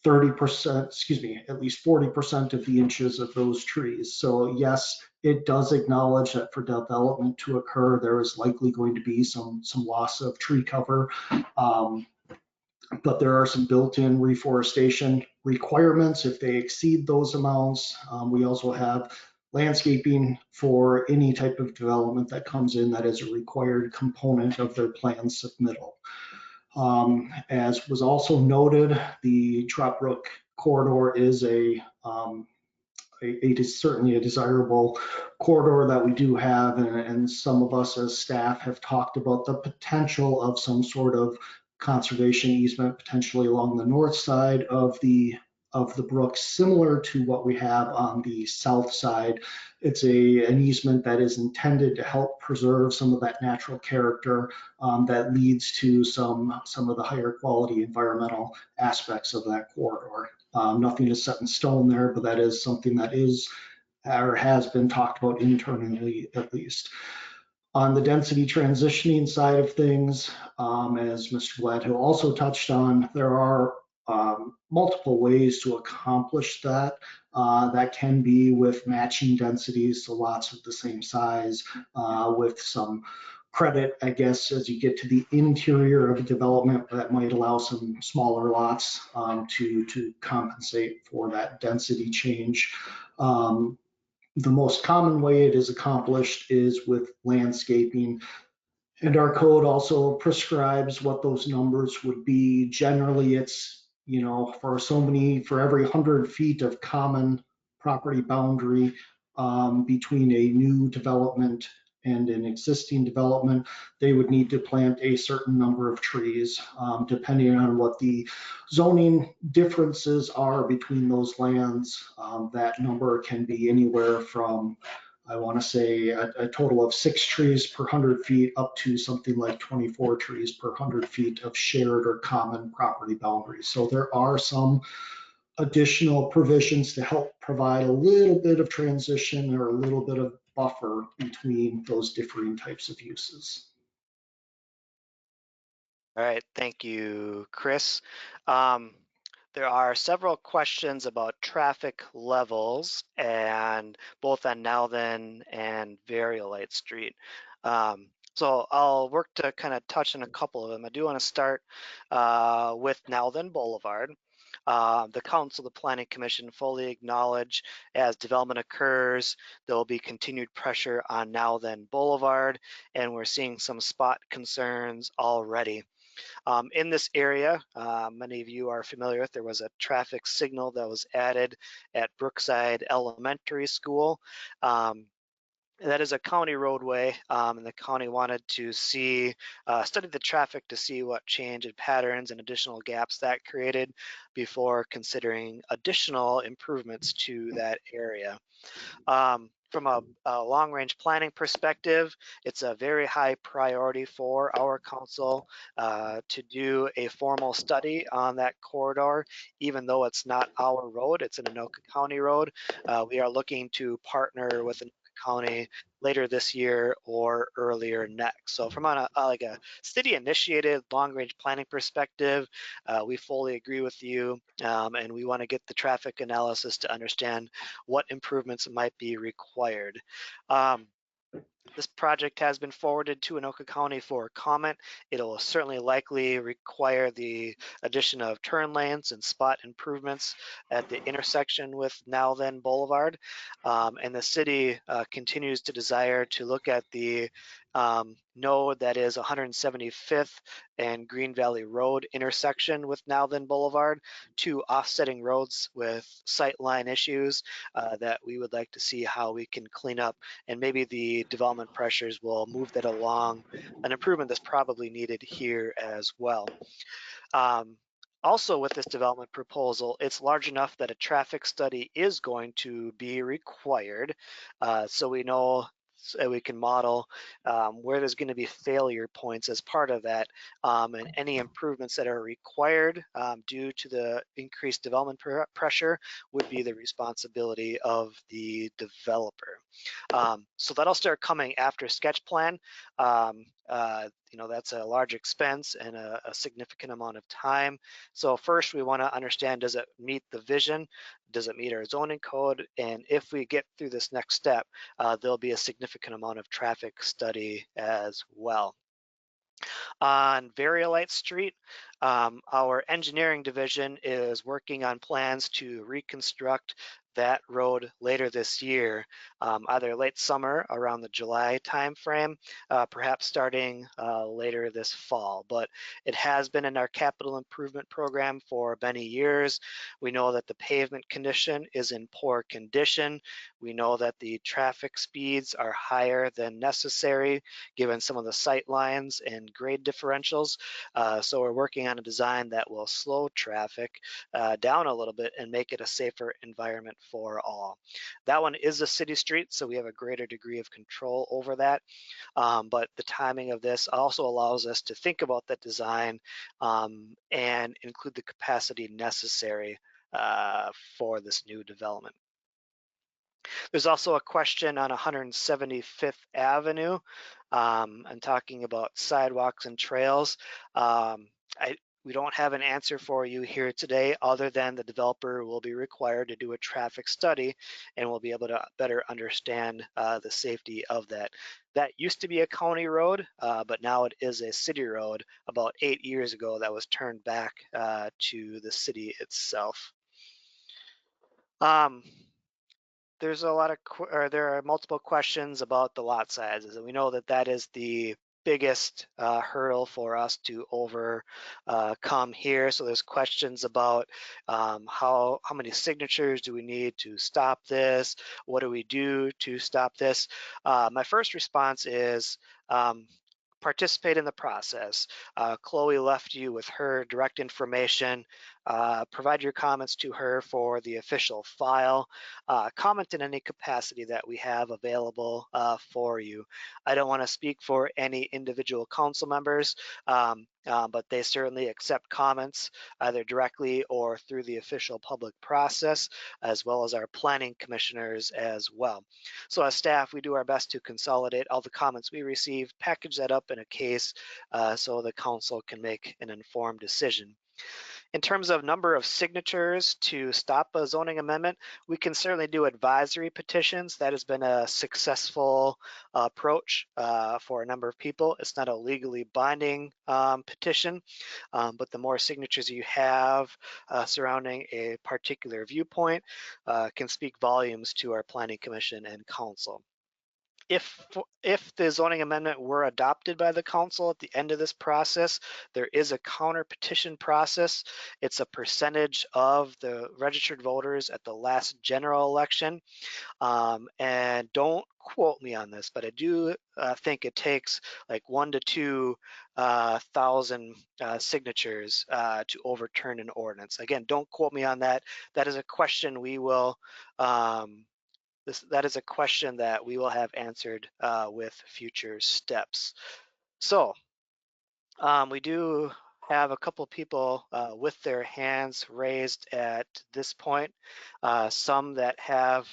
30%, excuse me, at least 40% of the inches of those trees. So yes, it does acknowledge that for development to occur, there is likely going to be some loss of tree cover. But there are some built-in reforestation requirements if they exceed those amounts. We also have landscaping for any type of development that comes in that is a required component of their plan submittal. As was also noted, the Trott Brook corridor is certainly a desirable corridor that we do have, and some of us as staff have talked about the potential of some sort of conservation easement potentially along the north side of the brook, similar to what we have on the south side. It's an easement that is intended to help preserve some of that natural character that leads to some of the higher quality environmental aspects of that corridor. Nothing is set in stone there, but that is something that is or has been talked about internally at least. On the density transitioning side of things, as Mr. Gladhill also touched on, there are multiple ways to accomplish that. That can be with matching densities, so lots of the same size, with some credit, I guess, as you get to the interior of a development that might allow some smaller lots to compensate for that density change. The most common way it is accomplished is with landscaping. And our code also prescribes what those numbers would be. Generally, it's, for every 100 feet of common property boundary between a new development and an existing development, they would need to plant a certain number of trees, depending on what the zoning differences are between those lands. That number can be anywhere from, I want to say, a total of 6 trees per 100 feet up to something like 24 trees per 100 feet of shared or common property boundaries. So there are some additional provisions to help provide a little bit of transition or a little bit of buffer between those differing types of uses. All right, thank you, Chris. There are several questions about traffic levels, and both on Nowthen and Variolite Street. So I'll work to kind of touch on a couple of them. I do want to start with Now Then Boulevard. The Council, the Planning Commission fully acknowledge as development occurs, there will be continued pressure on Now Then Boulevard, and we're seeing some spot concerns already. In this area, many of you are familiar with, there was a traffic signal that was added at Brookside Elementary School. That is a county roadway, and the county wanted to see, study the traffic to see what change in patterns and additional gaps that created before considering additional improvements to that area. From a long-range planning perspective, it's a very high priority for our council to do a formal study on that corridor, even though it's not our road, it's an Anoka County road. We are looking to partner with Anoka County later this year or earlier next. So from like a city-initiated long-range planning perspective, we fully agree with you, and we want to get the traffic analysis to understand what improvements might be required. This project has been forwarded to Anoka County for comment. It'll certainly likely require the addition of turn lanes and spot improvements at the intersection with Now Then Boulevard. And the city continues to desire to look at the node that is 175th and Green Valley Road intersection with Now Then Boulevard, two offsetting roads with sightline issues that we would like to see how we can clean up, and maybe the development pressures will move that along, an improvement that's probably needed here as well. Also with this development proposal, it's large enough that a traffic study is going to be required. So we know, so we can model where there's going to be failure points as part of that, and any improvements that are required due to the increased development pressure would be the responsibility of the developer. So that'll start coming after sketch plan. You know, that's a large expense and a significant amount of time. So first we want to understand, does it meet the vision? Does it meet our zoning code? And if we get through this next step, there'll be a significant amount of traffic study as well. On Variolite Street, our engineering division is working on plans to reconstruct that road later this year, either late summer around the July timeframe, perhaps starting later this fall. But it has been in our capital improvement program for many years. We know that the pavement condition is in poor condition. We know that the traffic speeds are higher than necessary given some of the sight lines and grade differentials. So we're working on a design that will slow traffic down a little bit and make it a safer environment for all. That one is a city street, so we have a greater degree of control over that. But the timing of this also allows us to think about that design and include the capacity necessary for this new development. There's also a question on 175th Avenue and talking about sidewalks and trails. We don't have an answer for you here today other than the developer will be required to do a traffic study and we'll be able to better understand the safety of that. That used to be a county road, but now it is a city road. About 8 years ago, that was turned back to the city itself. There's a lot of, there are multiple questions about the lot sizes, and we know that that is the biggest hurdle for us to overcome here. So there's questions about how many signatures do we need to stop this? What do we do to stop this? My first response is participate in the process. Chloe left you with her direct information. Provide your comments to her for the official file. Comment in any capacity that we have available for you. I don't want to speak for any individual council members, but they certainly accept comments either directly or through the official public process, as well as our planning commissioners as well. So as staff, we do our best to consolidate all the comments we receive, package that up in a case so the council can make an informed decision. In terms of number of signatures to stop a zoning amendment, we can certainly do advisory petitions. That has been a successful approach for a number of people. It's not a legally binding petition, but the more signatures you have surrounding a particular viewpoint can speak volumes to our Planning Commission and Council. If the zoning amendment were adopted by the council at the end of this process, there is a counter petition process. It's a percentage of the registered voters at the last general election. And don't quote me on this, but I do think it takes like 1,000 to 2,000 signatures to overturn an ordinance. Again, don't quote me on that. That is a question we will that is a question that we will have answered with future steps. So we do have a couple people with their hands raised at this point. Some that have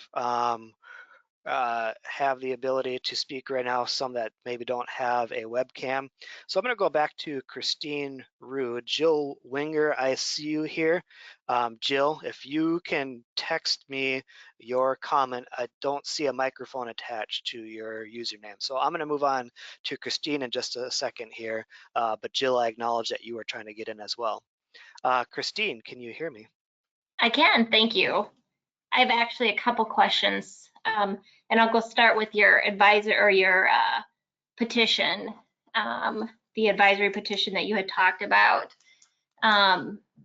the ability to speak right now, some that maybe don't have a webcam. So I'm going to go back to Christine Rude. Jill Winger, I see you here. Jill, if you can text me your comment, I don't see a microphone attached to your username. So I'm going to move on to Christine in just a second here. But Jill, I acknowledge that you are trying to get in as well. Christine, can you hear me? I can, thank you. I have actually a couple questions, and I'll go start with your advisor or your petition, the advisory petition that you had talked about.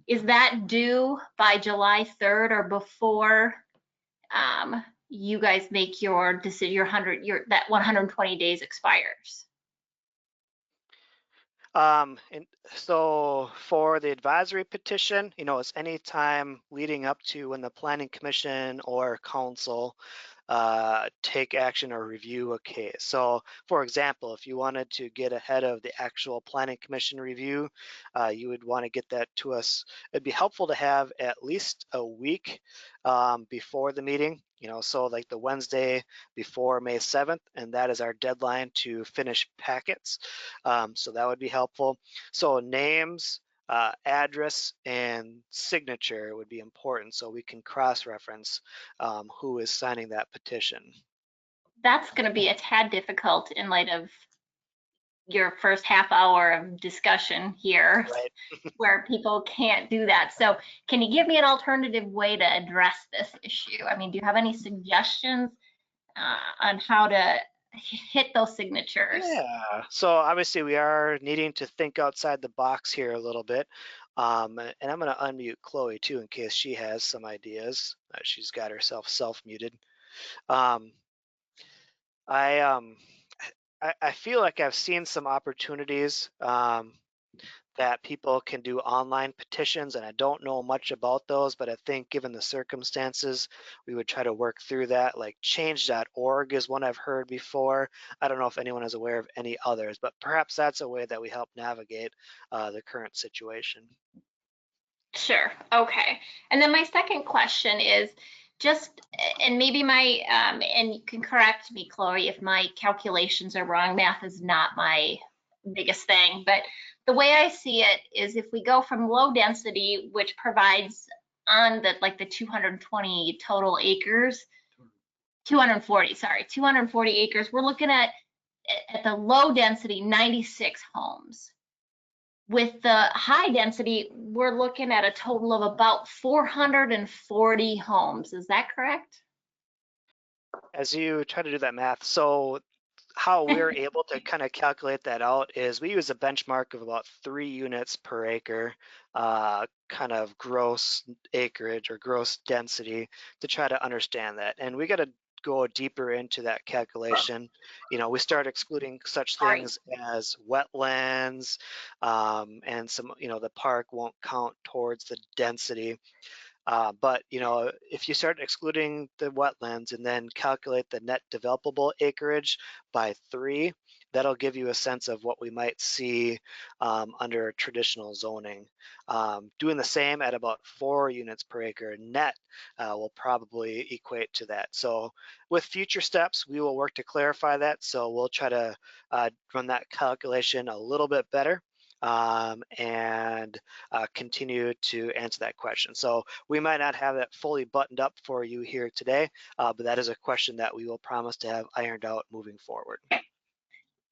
Is that due by July 3rd or before you guys make your decision, that 120 days expires? And so for the advisory petition, it's any time leading up to when the Planning Commission or Council take action or review a case. So for example, if you wanted to get ahead of the actual Planning Commission review, you would want to get that to us. It'd be helpful to have at least a week before the meeting, so like the Wednesday before May 7th, and that is our deadline to finish packets. So that would be helpful. So names, address, and signature would be important so we can cross-reference who is signing that petition. That's going to be a tad difficult in light of your first half hour of discussion here, right. where people can't do that. So can you give me an alternative way to address this issue? I mean, do you have any suggestions on how to hit those signatures? Yeah, so obviously we are needing to think outside the box here a little bit. And I'm going to unmute Chloe too in case she has some ideas. She's got herself self-muted. I feel like I've seen some opportunities that people can do online petitions, and I don't know much about those, but I think given the circumstances, we would try to work through that. Like change.org is one I've heard before. I don't know if anyone is aware of any others, but perhaps that's a way that we help navigate the current situation. Sure, okay. And then my second question is just, and maybe and you can correct me, Chloe, if my calculations are wrong. Math is not my biggest thing, but the way I see it is if we go from low density, which provides on the 220 total acres, 240 acres, we're looking at the low density 96 homes. With the high density, we're looking at a total of about 440 homes. Is that correct? As you try to do that math, so how we're able to kind of calculate that out is we use a benchmark of about 3 units per acre, kind of gross acreage or gross density to try to understand that. And we got to go deeper into that calculation. We start excluding such things as wetlands, and some, the park won't count towards the density. But if you start excluding the wetlands and then calculate the net developable acreage by 3, that'll give you a sense of what we might see under traditional zoning. Doing the same at about 4 units per acre net will probably equate to that. So with future steps, we will work to clarify that. So we'll try to run that calculation a little bit better. and continue to answer that question. So we might not have that fully buttoned up for you here today, but that is a question that we will promise to have ironed out moving forward.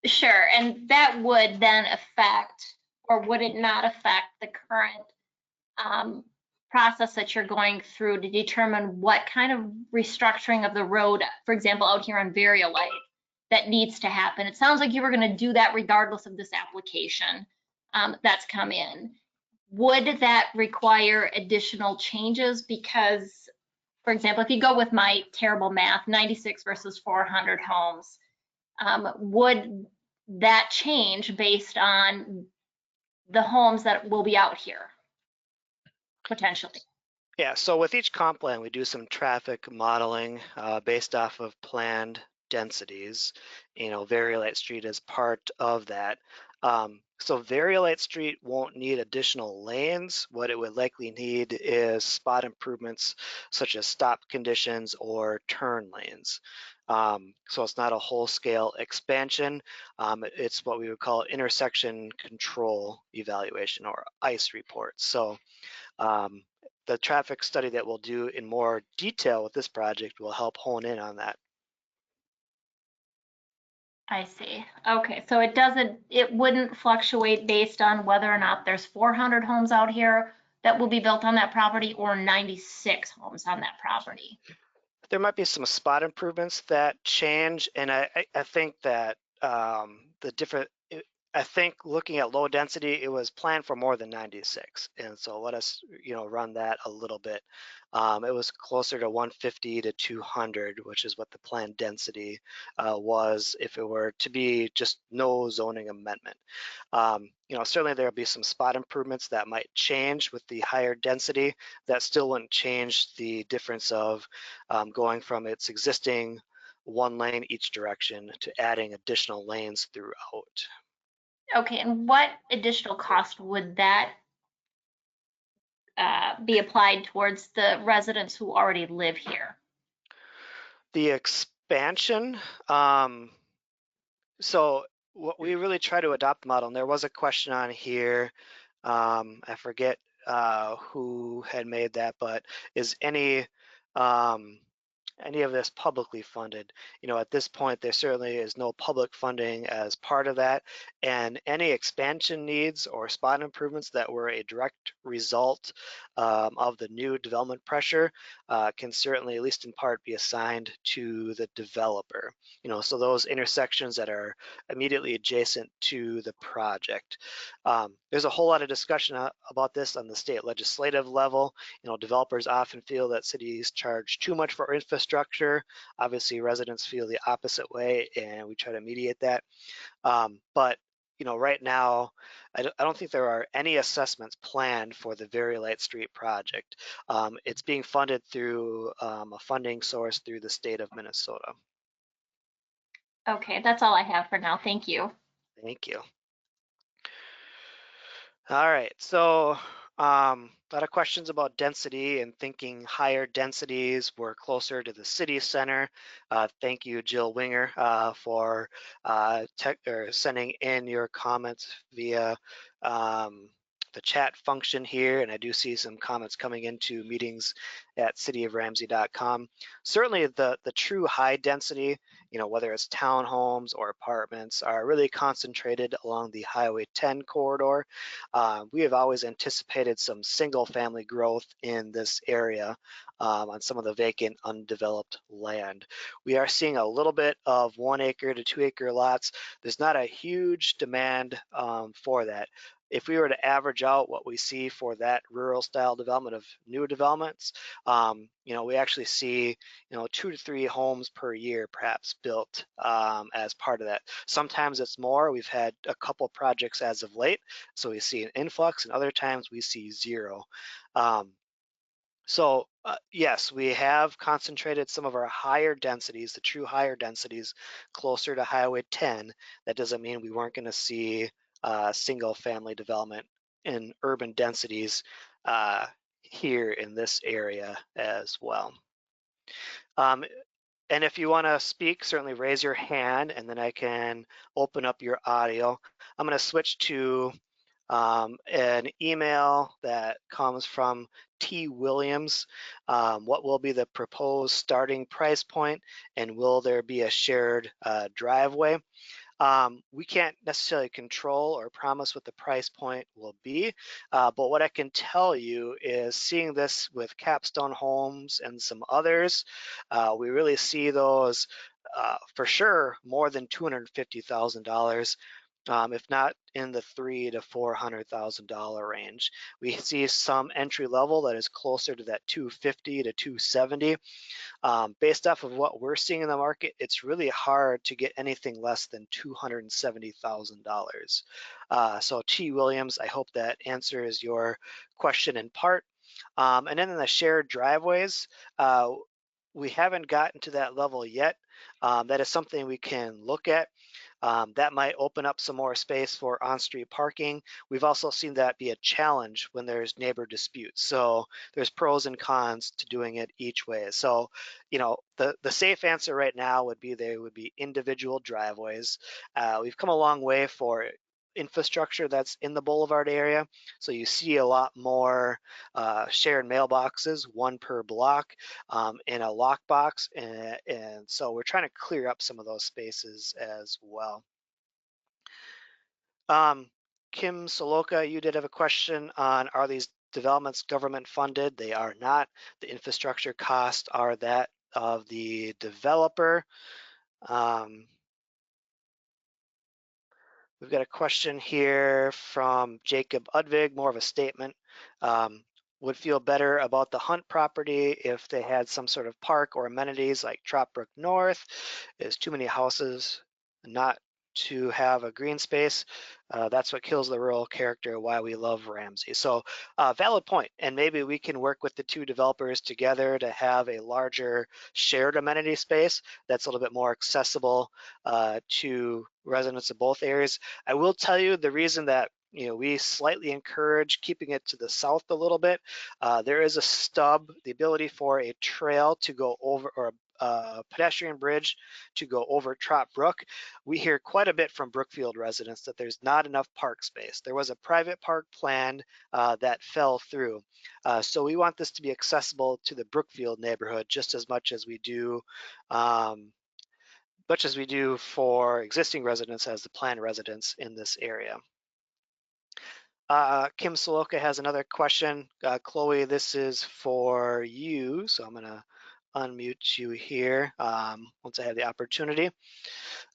Sure, and that would then affect, or would it not affect, the current process that you're going through to determine what kind of restructuring of the road, for example, out here on Variolite, that needs to happen? It sounds like you were going to do that regardless of this application that's come in. Would that require additional changes? Because, for example, if you go with my terrible math, 96 versus 400 homes, would that change based on the homes that will be out here, potentially? Yeah, so with each comp plan, we do some traffic modeling based off of planned densities. You know, Variolite Street is part of that. So Variolite Street won't need additional lanes. What it would likely need is spot improvements such as stop conditions or turn lanes. So it's not a whole-scale expansion. It's what we would call intersection control evaluation, or ICE reports. So the traffic study that we'll do in more detail with this project will help hone in on that. I see. Okay, so it wouldn't fluctuate based on whether or not there's 400 homes out here that will be built on that property or 96 homes on that property. There might be some spot improvements that change, and I think that the different, I think looking at low density, it was planned for more than 96, and so let us, run that a little bit. It was closer to 150 to 200, which is what the planned density was if it were to be just no zoning amendment. Certainly there'll be some spot improvements that might change with the higher density. That still wouldn't change the difference of going from its existing one lane each direction to adding additional lanes throughout. Okay, and what additional cost would that be applied towards the residents who already live here? The expansion, so what we really try to adopt the model, and there was a question on here, I forget who had made that, but is any of this publicly funded? At this point, there certainly is no public funding as part of that, and any expansion needs or spot improvements that were a direct result of the new development pressure can certainly, at least in part, be assigned to the developer. So those intersections that are immediately adjacent to the project. There's a whole lot of discussion about this on the state legislative level. Developers often feel that cities charge too much for infrastructure. Obviously, residents feel the opposite way, and we try to mediate that. But right now, I don't think there are any assessments planned for the Variolite Street project. It's being funded through a funding source through the state of Minnesota. Okay, that's all I have for now. Thank you. Thank you. All right, so a lot of questions about density and thinking higher densities were closer to the city center. Thank you, Jill Winger, for sending in your comments via the chat function here, and I do see some comments coming into meetings at cityoframsey.com. Certainly the true high density, whether it's townhomes or apartments, are really concentrated along the Highway 10 corridor. We have always anticipated some single family growth in this area on some of the vacant undeveloped land. We are seeing a little bit of 1 acre to 2 acre lots. There's not a huge demand for that. If we were to average out what we see for that rural style development of new developments, we actually see 2 to 3 homes per year perhaps built as part of that. Sometimes it's more. We've had a couple projects as of late, so we see an influx, and other times we see zero. So yes, we have concentrated some of our higher densities, the true higher densities, closer to Highway 10. That doesn't mean we weren't going to see single family development in urban densities here in this area as well. And if you want to speak, certainly raise your hand, and then I can open up your audio. I'm going to switch to an email that comes from T. Williams. What will be the proposed starting price point, and will there be a shared driveway? We can't necessarily control or promise what the price point will be, but what I can tell you is seeing this with Capstone Homes and some others, we really see those for sure more than $250,000. If not in the $300,000 to $400,000 range. We see some entry level that is closer to that $250,000 to $270,000. Based off of what we're seeing in the market, it's really hard to get anything less than $270,000. So T. Williams, I hope that answers your question in part. And then in the shared driveways, we haven't gotten to that level yet. That is something we can look at. That might open up some more space for on-street parking. We've also seen that be a challenge when there's neighbor disputes. So there's pros and cons to doing it each way. So, you know, the safe answer right now would be there would be individual driveways. We've come a long way for infrastructure that's in the boulevard area. So you see a lot more shared mailboxes, one per block, in a lockbox. And so we're trying to clear up some of those spaces as well. Kim Soloka, you did have a question on, are these developments government funded? They are not. The infrastructure costs are that of the developer. We've got a question here from Jacob Udvig, more of a statement. Would feel better about the Hunt property if they had some sort of park or amenities like Trott Brook North. There's too many houses not to have a green space. That's what kills the rural character, why we love Ramsey. So valid point. And maybe we can work with the two developers together to have a larger shared amenity space that's a little bit more accessible to residents of both areas. I will tell you the reason that we slightly encourage keeping it to the south a little bit. There is a stub, the ability for a trail to go over, or a pedestrian bridge to go over Trott Brook. We hear quite a bit from Brookfield residents that there's not enough park space. There was a private park planned that fell through. So we want this to be accessible to the Brookfield neighborhood just as much as we do for existing residents as the planned residents in this area. Kim Soloka has another question. Chloe, this is for you. So I'm gonna unmute you here once I have the opportunity.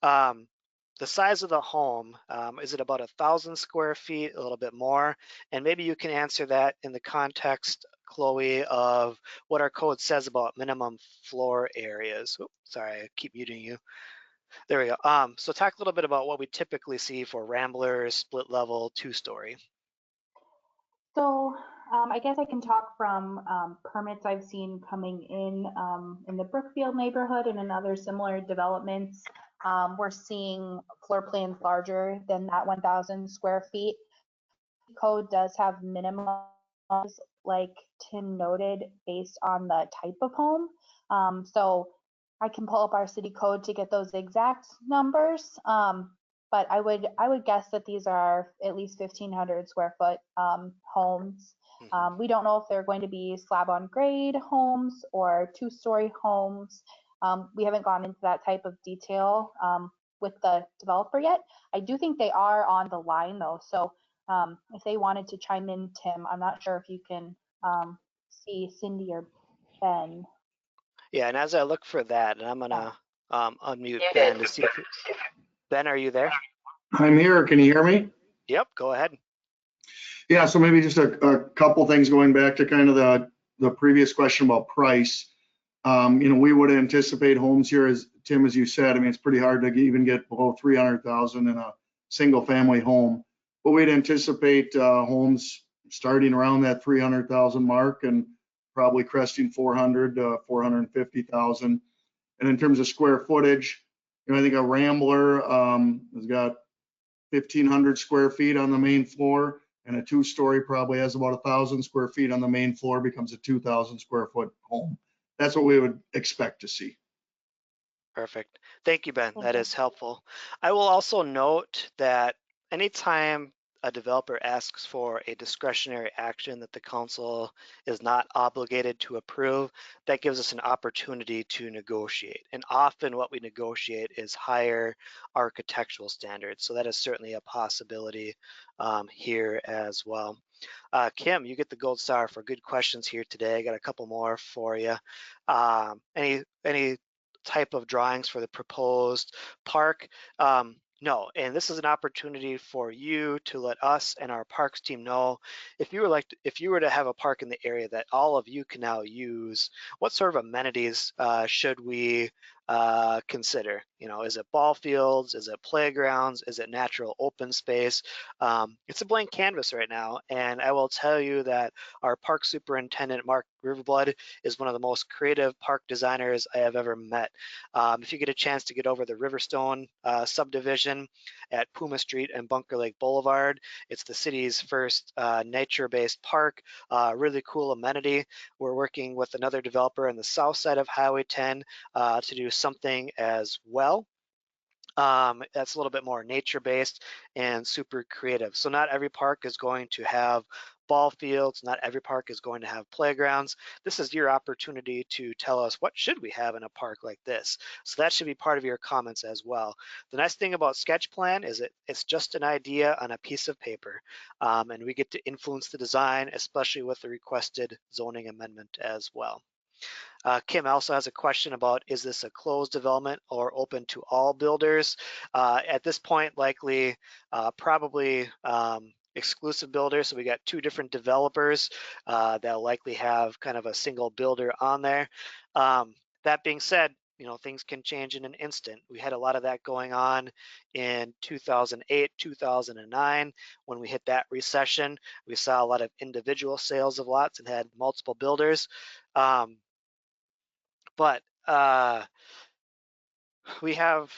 The size of the home, is it about 1,000 square feet, a little bit more? And maybe you can answer that in the context, Chloe, of what our code says about minimum floor areas. Oops, sorry, I keep muting you. There we go. So talk a little bit about what we typically see for ramblers, split level, 2-story. So I guess I can talk from permits I've seen coming in the Brookfield neighborhood and in other similar developments. We're seeing floor plans larger than that 1,000 square feet. Code does have minimums, like Tim noted, based on the type of home. So I can pull up our city code to get those exact numbers. But I would guess that these are at least 1,500 square foot homes. We don't know if they're going to be slab on grade homes or 2-story homes. We haven't gone into that type of detail with the developer yet. I do think they are on the line though. So if they wanted to chime in, Tim, I'm not sure if you can see Cindy or Ben. Yeah, and as I look for that, and I'm gonna unmute Ben to see if Ben, are you there? I'm here. Can you hear me? Yep, go ahead. Yeah, so maybe just a couple things going back to kind of the previous question about price. We would anticipate homes here, as Tim, as you said, I mean, it's pretty hard to even get below 300,000 in a single family home, but we'd anticipate homes starting around that 300,000 mark and probably cresting 400 to 450,000. And in terms of square footage, I think a Rambler has got 1,500 square feet on the main floor, and a 2-story probably has about 1,000 square feet on the main floor, becomes a 2,000 square foot home. That's what we would expect to see. Perfect. Thank you, Ben. That is helpful. I will also note that anytime a developer asks for a discretionary action that the council is not obligated to approve, that gives us an opportunity to negotiate. And often what we negotiate is higher architectural standards. So that is certainly a possibility here as well. Kim, you get the gold star for good questions here today. I got a couple more for you. Any type of drawings for the proposed park? No, and this is an opportunity for you to let us and our parks team know if you were to have a park in the area that all of you can now use, what sort of amenities should we consider? You know, is it ball fields? Is it playgrounds? Is it natural open space? It's a blank canvas right now, and I will tell you that our park superintendent, Mark Riverblood, is one of the most creative park designers I have ever met. If you get a chance to get over the Riverstone subdivision at Puma Street and Bunker Lake Boulevard, it's the city's first nature-based park, really cool amenity. We're working with another developer on the south side of Highway 10 to do something as well. That's a little bit more nature-based and super creative. So not every park is going to have ball fields, not every park is going to have playgrounds. This is your opportunity to tell us what should we have in a park like this. So that should be part of your comments as well. The nice thing about sketch plan is it's just an idea on a piece of paper, and we get to influence the design, especially with the requested zoning amendment as well. Kim also has a question about, is this a closed development or open to all builders? At this point, likely, probably exclusive builders. So we got two different developers that'll likely have kind of a single builder on there. That being said, you know, things can change in an instant. We had a lot of that going on in 2008, 2009. When we hit that recession, we saw a lot of individual sales of lots and had multiple builders. But we have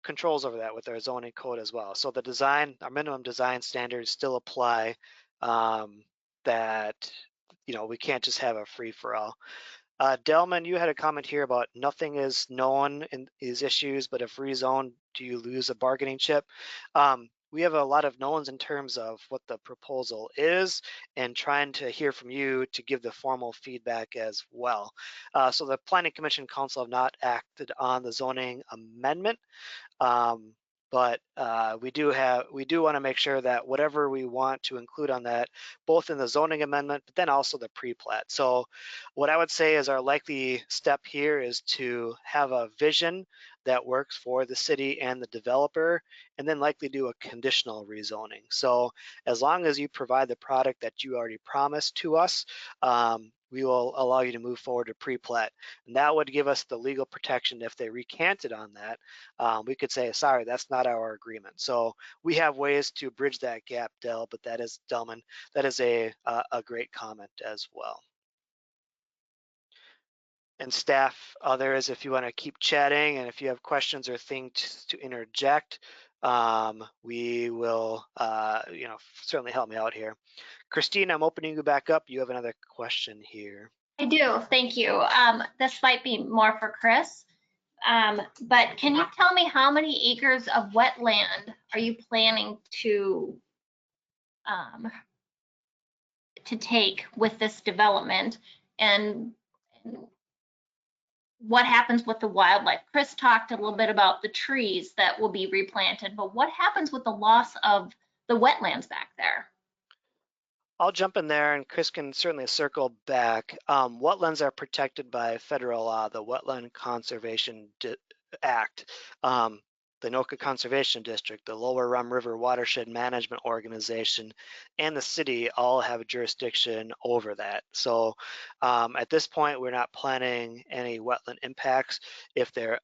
controls over that with our zoning code as well. So the design, our minimum design standards still apply, that, you know, we can't just have a free for all. Delman, you had a comment here about nothing is known in these issues, but if rezoned, do you lose a bargaining chip? We have a lot of knowns in terms of what the proposal is and trying to hear from you to give the formal feedback as well. So the Planning Commission Council have not acted on the zoning amendment, but we do want to make sure that whatever we want to include on that, both in the zoning amendment, but then also the pre-plat. So what I would say is our likely step here is to have a vision that works for the city and the developer, and then likely do a conditional rezoning. So as long as you provide the product that you already promised to us, we will allow you to move forward to pre-plat. And that would give us the legal protection if they recanted on that. We could say, sorry, that's not our agreement. So we have ways to bridge that gap, Del, but that is, Delman, that is a great comment as well. And staff, others, if you want to keep chatting and if you have questions or things to interject, we will, you know, certainly help me out here. Christine, I'm opening you back up. You have another question here. I do, thank you. This might be more for Chris, but can you tell me how many acres of wetland are you planning to take with this development, and what happens with the wildlife? Chris talked a little bit about the trees that will be replanted, but what happens with the loss of the wetlands back there? I'll jump in there and Chris can certainly circle back. Wetlands are protected by federal law, the Wetland Conservation Act. The Anoka Conservation District, the Lower Rum River Watershed Management Organization, and the city all have jurisdiction over that. So at this point, we're not planning any wetland impacts. If there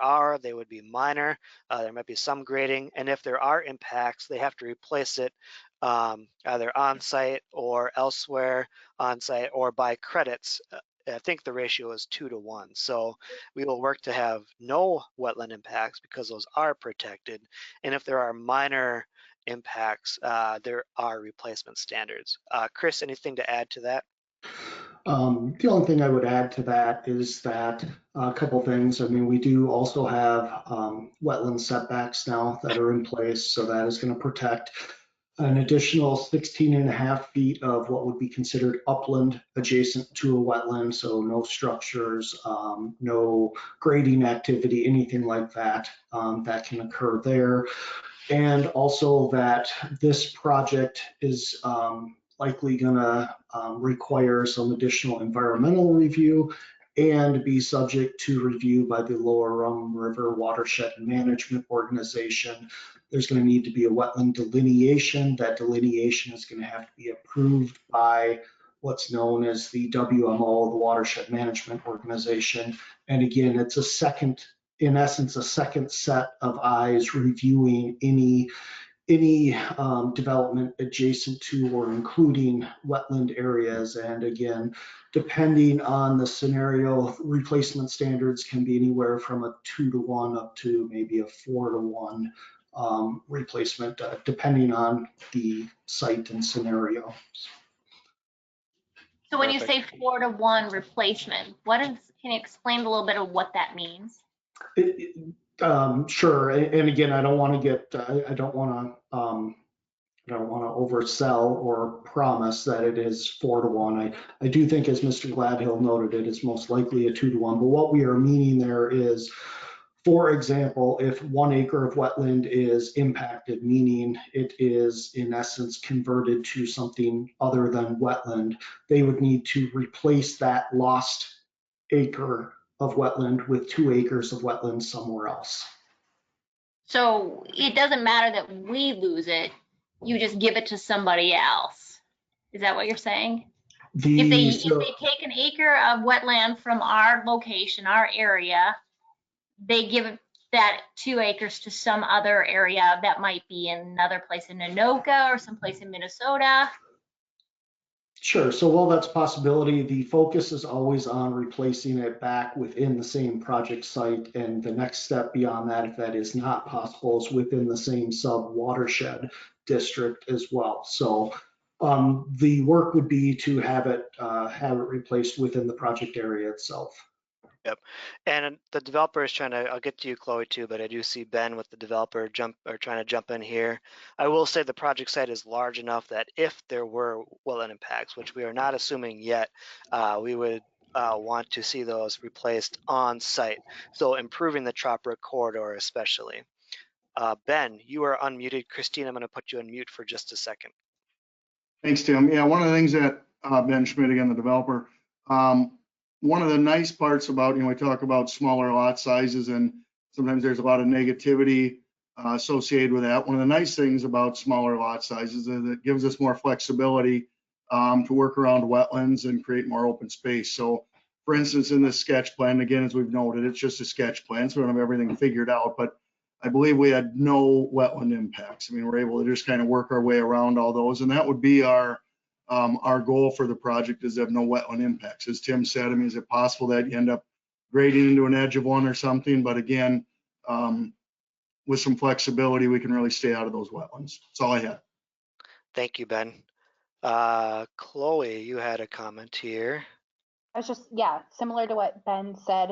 are, they would be minor. There might be some grading, and if there are impacts, they have to replace it either on site or elsewhere on site or by credits. I think the ratio is 2 to 1. So we will work to have no wetland impacts because those are protected. And if there are minor impacts, there are replacement standards. Chris, anything to add to that? The only thing I would add to that is that a couple things. I mean, we do also have wetland setbacks now that are in place, so that is going to protect an additional 16.5 feet of what would be considered upland adjacent to a wetland. So no structures, no grading activity, anything like that that can occur there. And also that this project is likely going to require some additional environmental review and be subject to review by the Lower Rum River Watershed Management Organization. There's going to need to be a wetland delineation. That delineation is going to have to be approved by what's known as the WMO, the Watershed Management Organization. And again, it's a second, in essence, a second set of eyes reviewing any development adjacent to or including wetland areas. And again, depending on the scenario, replacement standards can be anywhere from a 2-to-1 up to maybe a 4-to-1 replacement, depending on the site and scenario. So when you say 4-to-1 replacement, can you explain a little bit of what that means? Sure. And again, I don't want to oversell or promise that it is 4-to-1. I do think, as Mr. Gladhill noted, it is most likely a 2-to-1. But what we are meaning there is, for example, if 1 acre of wetland is impacted, meaning it is in essence converted to something other than wetland, they would need to replace that lost acre of wetland with 2 acres of wetland somewhere else. So it doesn't matter that we lose it, you just give it to somebody else. Is that what you're saying? If they take an acre of wetland from our location, our area, they give that 2 acres to some other area that might be in another place in Anoka or someplace in Minnesota. Sure. So while that's a possibility, the focus is always on replacing it back within the same project site. And the next step beyond that, if that is not possible, is within the same sub watershed district as well. So the work would be to have it replaced within the project area itself. Yep. And the developer is trying to, I'll get to you, Chloe, too, but I do see Ben with the developer trying to jump in here. I will say the project site is large enough that if there were wetland impacts, which we are not assuming yet, we would want to see those replaced on site. So improving the Trott Brook corridor especially. Ben, you are unmuted. Christine, I'm going to put you on mute for just a second. Thanks, Tim. Yeah, one of the things that Ben Schmidt, again, the developer, one of the nice parts about, we talk about smaller lot sizes and sometimes there's a lot of negativity associated with that. One of the nice things about smaller lot sizes is it gives us more flexibility to work around wetlands and create more open space. So for instance, in this sketch plan, again, as we've noted, it's just a sketch plan, so we don't have everything figured out, but I believe we had no wetland impacts. I mean, we're able to just kind of work our way around all those, and that would be our goal for the project, is to have no wetland impacts. As Tim said, I mean, is it possible that you end up grading into an edge of one or something? But again, with some flexibility, we can really stay out of those wetlands. That's all I had. Thank you, Ben. Chloe, you had a comment here. I was just, yeah, similar to what Ben said,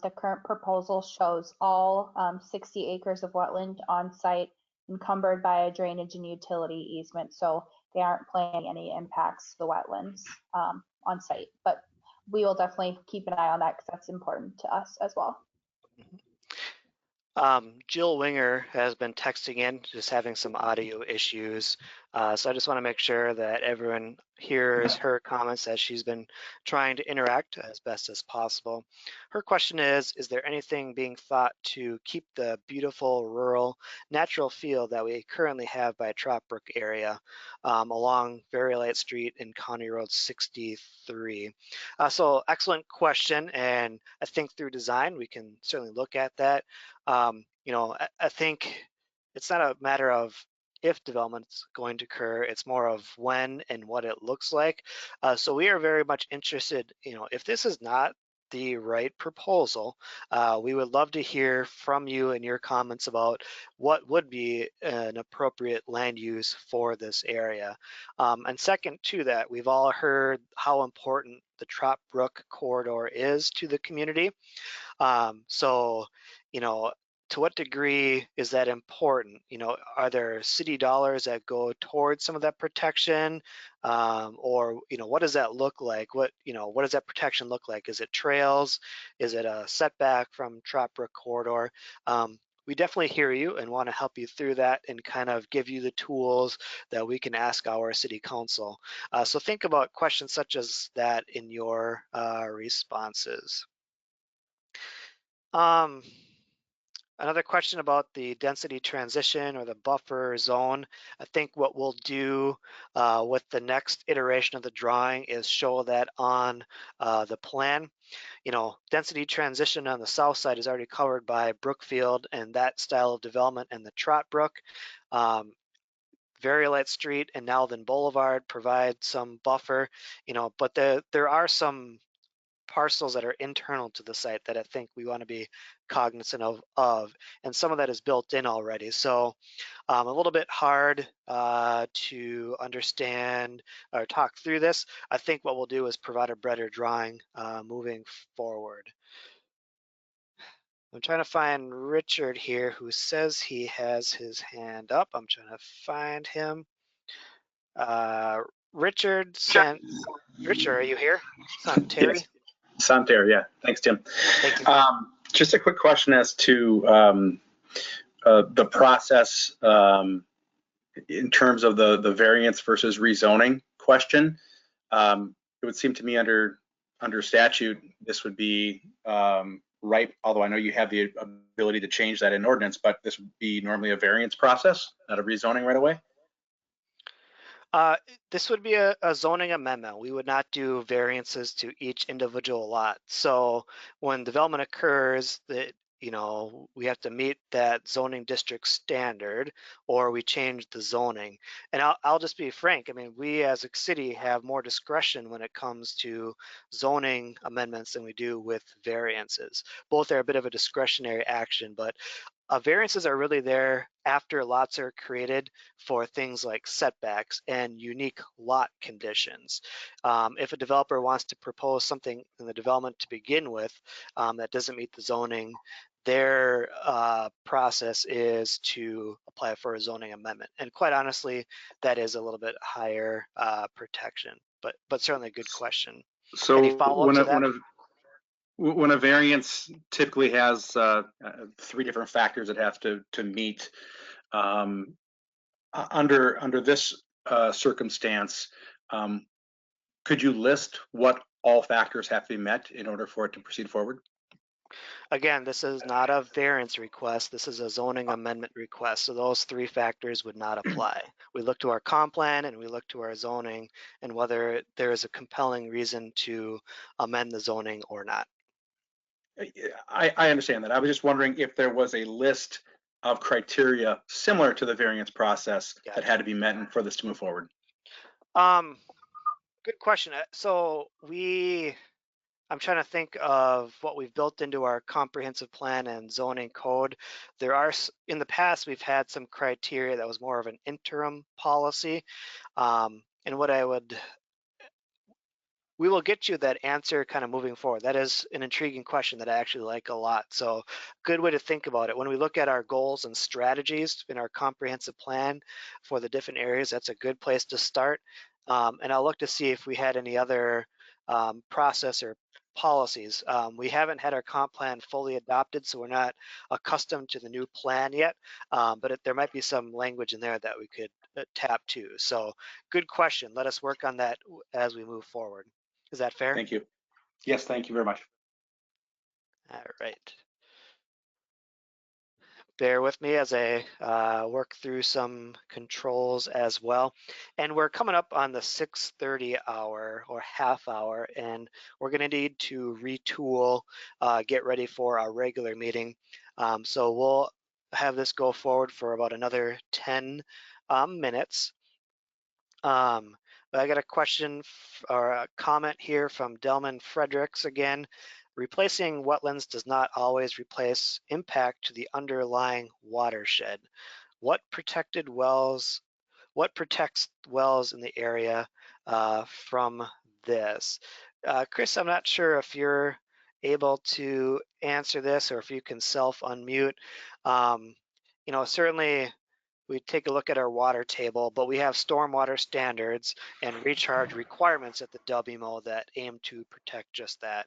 the current proposal shows all 60 acres of wetland on site encumbered by a drainage and utility easement. So they aren't planning any impacts to the wetlands on site, but we will definitely keep an eye on that because that's important to us as well. Jill Winger has been texting in, just having some audio issues. So I just want to make sure that everyone hears her comments as she's been trying to interact as best as possible. Her question is there anything being thought to keep the beautiful rural natural feel that we currently have by Trott Brook area along Very Light Street and County Road 63? So excellent question. And I think through design, we can certainly look at that. I think it's not a matter of if development's going to occur, it's more of when and what it looks like. So we are very much interested, if this is not the right proposal, we would love to hear from you and your comments about what would be an appropriate land use for this area. And second to that, we've all heard how important the Trott Brook corridor is to the community. So, to what degree is that important? You know, are there city dollars that go towards some of that protection? Or, you know, what does that look like? What does that protection look like? Is it trails? Is it a setback from Trott Brook corridor? We definitely hear you and want to help you through that and kind of give you the tools that we can ask our city council. So think about questions such as that in your responses. Another question about the density transition or the buffer zone. I think what we'll do with the next iteration of the drawing is show that on the plan. You know, density transition on the south side is already covered by Brookfield and that style of development and the Trott Brook. Very Street and Nowthen Boulevard provide some buffer, you know, but there are some parcels that are internal to the site that I think we want to be cognizant of, and some of that is built in already. So a little bit hard to understand or talk through this. I think what we'll do is provide a better drawing moving forward. I'm trying to find Richard here who says he has his hand up. I'm trying to find him. Richard, are you here? Terry? Yes. Santerre, yeah. Thanks, Tim. Thank you. Just a quick question as to the process in terms of the variance versus rezoning question. It would seem to me under statute, this would be right, although I know you have the ability to change that in ordinance, but this would be normally a variance process, not a rezoning right away? This would be a zoning amendment. We would not do variances to each individual lot. So when development occurs, that we have to meet that zoning district standard, or we change the zoning. And I'll just be frank. I mean, we as a city have more discretion when it comes to zoning amendments than we do with variances. Both are a bit of a discretionary action, but variances are really there after lots are created for things like setbacks and unique lot conditions. If a developer wants to propose something in the development to begin with that doesn't meet the zoning, their process is to apply for a zoning amendment. And quite honestly, that is a little bit higher protection, but certainly a good question. So Any follow-up to that? When a variance typically has 3 different factors it has to meet, under this circumstance, could you list what all factors have to be met in order for it to proceed forward? Again, this is not a variance request. This is a zoning amendment request. So those 3 factors would not apply. We look to our comp plan and we look to our zoning and whether there is a compelling reason to amend the zoning or not. I understand that. I was just wondering if there was a list of criteria similar to the variance process that had to be met for this to move forward. Good question. So I'm trying to think of what we've built into our comprehensive plan and zoning code. There are, in the past, we've had some criteria that was more of an interim policy. And we will get you that answer kind of moving forward. That is an intriguing question that I actually like a lot. So good way to think about it. When we look at our goals and strategies in our comprehensive plan for the different areas, that's a good place to start. And I'll look to see if we had any other process or policies. We haven't had our comp plan fully adopted, so we're not accustomed to the new plan yet, but there might be some language in there that we could tap to. So good question. Let us work on that as we move forward. Is that fair? Thank you. Yes, thank you very much. All right. Bear with me as I work through some controls as well. And we're coming up on the 6:30 hour or half hour, and we're gonna need to retool, get ready for our regular meeting. So we'll have this go forward for about another 10 minutes. But I got a question or a comment here from Delman Fredericks again. Replacing wetlands does not always replace impact to the underlying watershed. What protects wells in the area from this? Chris, I'm not sure if you're able to answer this, or if you can self-unmute. Certainly we take a look at our water table, but we have stormwater standards and recharge requirements at the WMO that aim to protect just that.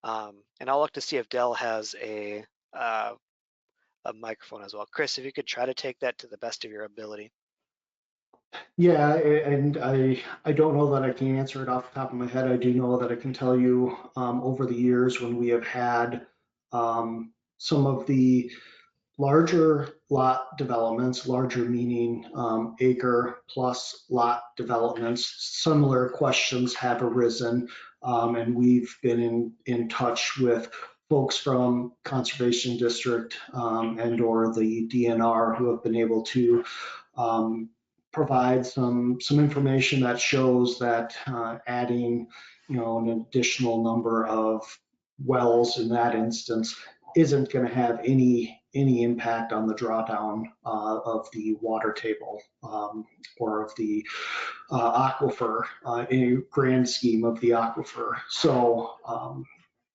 And I'll look to see if Dell has a microphone as well. Chris, if you could try to take that to the best of your ability. Yeah, and I don't know that I can answer it off the top of my head. I do know that I can tell you over the years when we have had some of the larger lot developments, larger meaning acre plus lot developments, similar questions have arisen, and we've been in touch with folks from Conservation District and or the DNR who have been able to provide some information that shows that adding, an additional number of wells in that instance isn't going to have any impact on the drawdown of the water table or of the aquifer in a grand scheme of the aquifer. So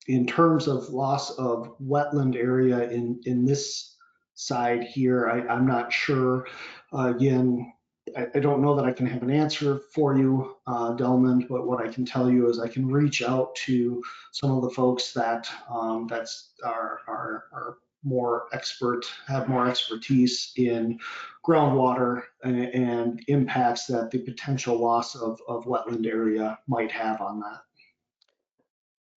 in terms of loss of wetland area in this side here, I'm not sure. Again, I don't know that I can have an answer for you, Delmond, but what I can tell you is I can reach out to some of the folks that are more expert, have more expertise in groundwater and impacts that the potential loss of wetland area might have on that.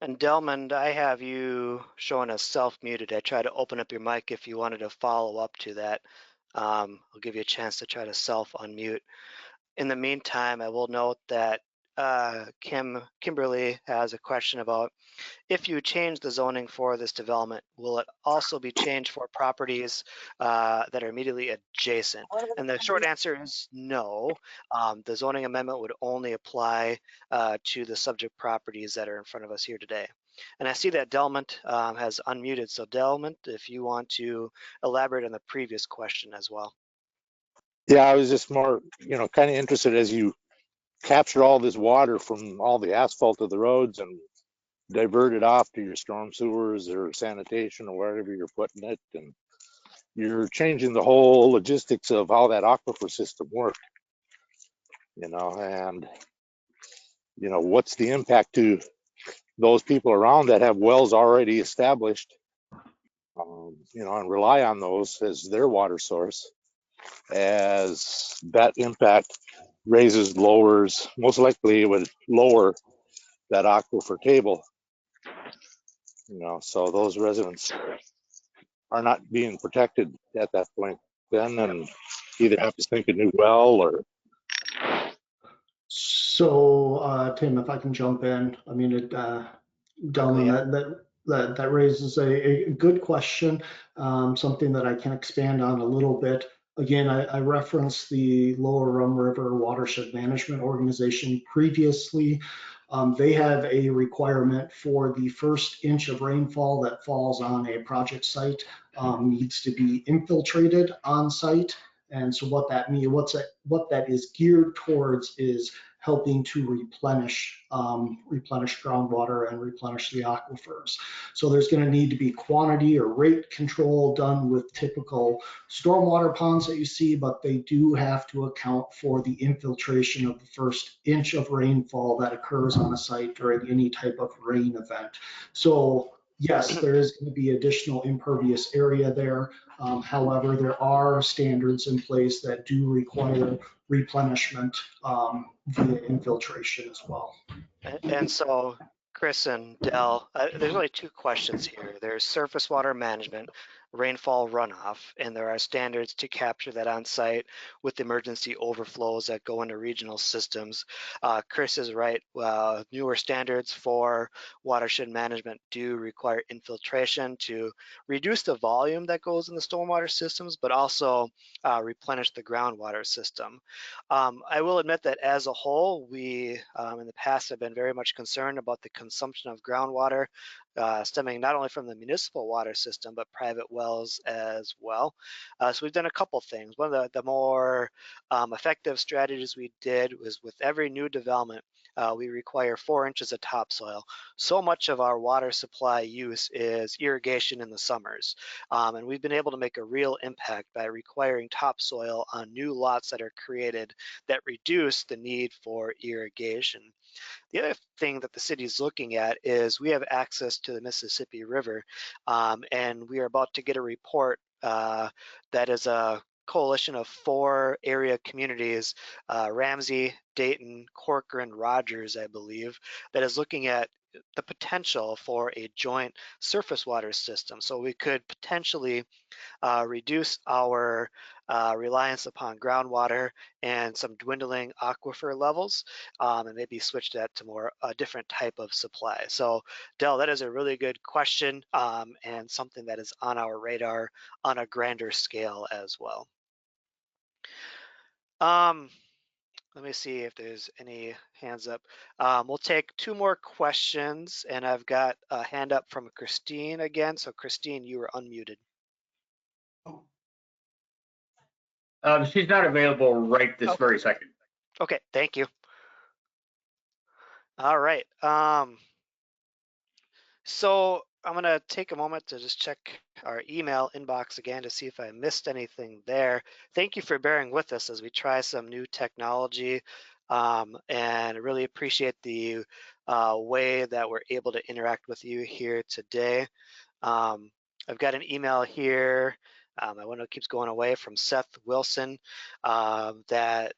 And Delmond, I have you showing us self-muted. I tried to open up your mic if you wanted to follow up to that. I'll give you a chance to try to self-unmute. In the meantime, I will note that Kimberly has a question about if you change the zoning for this development, will it also be changed for properties that are immediately adjacent? And the short answer is no. The zoning amendment would only apply to the subject properties that are in front of us here today. And I see that Delmont has unmuted. So Delmont, if you want to elaborate on the previous question as well. Yeah, I was just more, kind of interested as you capture all this water from all the asphalt of the roads and divert it off to your storm sewers or sanitation or wherever you're putting it, and you're changing the whole logistics of how that aquifer system works, and what's the impact to those people around that have wells already established, and rely on those as their water source, as that impact lowers, most likely it would lower that aquifer table, so those residents are not being protected at that point then, and either have to sink a new well or. So Tim, if I can jump in, I mean, Delman, that raises a good question, something that I can expand on a little bit. Again, I referenced the Lower Rum River Watershed Management Organization previously. They have a requirement for the first inch of rainfall that falls on a project site needs to be infiltrated on site. And so what that means, what that is geared towards is helping to replenish groundwater and replenish the aquifers. So there's going to need to be quantity or rate control done with typical stormwater ponds that you see, but they do have to account for the infiltration of the first inch of rainfall that occurs on a site during any type of rain event. So yes, there is going to be additional impervious area there. However, there are standards in place that do require replenishment via infiltration as well. And so, Chris and Dell, there's only two questions here. There's surface water management, rainfall runoff, and there are standards to capture that on site with emergency overflows that go into regional systems. Chris is right. Newer standards for watershed management do require infiltration to reduce the volume that goes in the stormwater systems, but also replenish the groundwater system. I will admit that as a whole, we in the past have been very much concerned about the consumption of groundwater stemming not only from the municipal water system, but private wells as well. So we've done a couple things. One of the more effective strategies we did was with every new development, we require 4 inches of topsoil. So much of our water supply use is irrigation in the summers. And we've been able to make a real impact by requiring topsoil on new lots that are created that reduce the need for irrigation. The other thing that the city is looking at is we have access to the Mississippi River, and we are about to get a report that is a coalition of 4 area communities, Ramsey, Dayton, Corcoran, Rogers, I believe, that is looking at the potential for a joint surface water system. So we could potentially reduce our reliance upon groundwater and some dwindling aquifer levels, and maybe switch that to more a different type of supply. So Del, that is a really good question, and something that is on our radar on a grander scale as well. Let me see if there's any hands up. We'll take 2 more questions, and I've got a hand up from Christine again. So Christine, you are unmuted. She's not available right this very second. Okay, thank you. All right. So I'm gonna take a moment to just check our email inbox again to see if I missed anything there. Thank you for bearing with us as we try some new technology, and really appreciate the way that we're able to interact with you here today. I've got an email here. My window keeps going away, from Seth Wilson, that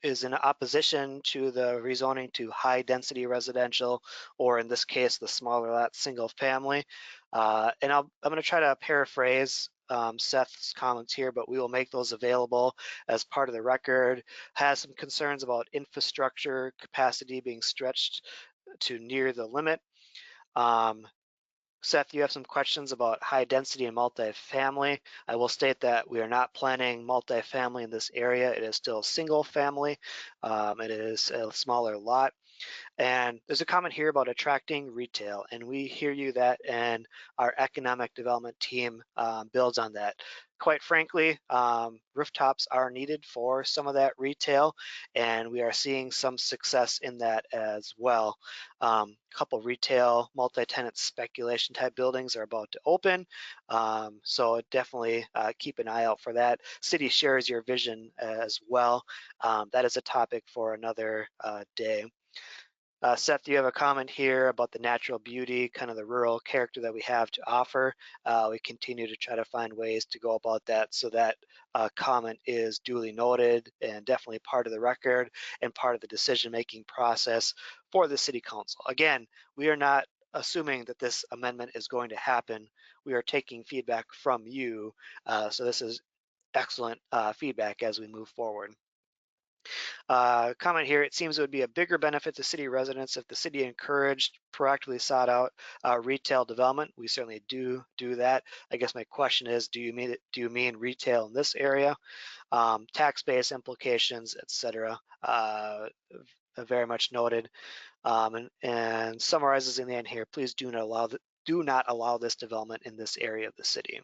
is in opposition to the rezoning to high density residential, or in this case, the smaller lot single family. And I'm going to try to paraphrase Seth's comments here, but we will make those available as part of the record. Has some concerns about infrastructure capacity being stretched to near the limit. Seth, you have some questions about high density and multifamily. I will state that we are not planning multifamily in this area. It is still single family. It is a smaller lot. And there's a comment here about attracting retail, and we hear you that, and our economic development team builds on that. Quite frankly, rooftops are needed for some of that retail, and we are seeing some success in that as well. A couple retail multi-tenant speculation type buildings are about to open, so definitely keep an eye out for that. City shares your vision as well. That is a topic for another day. Seth, you have a comment here about the natural beauty, kind of the rural character that we have to offer. We continue to try to find ways to go about that, so that comment is duly noted and definitely part of the record and part of the decision-making process for the City Council. Again, we are not assuming that this amendment is going to happen. We are taking feedback from you, so this is excellent feedback as we move forward. Comment here, it seems it would be a bigger benefit to city residents if the city encouraged, proactively sought out retail development. We certainly do that. I guess my question is, do you mean retail in this area? Tax base implications, etc. Very much noted. And summarizes in the end here, please do not allow this development in this area of the city.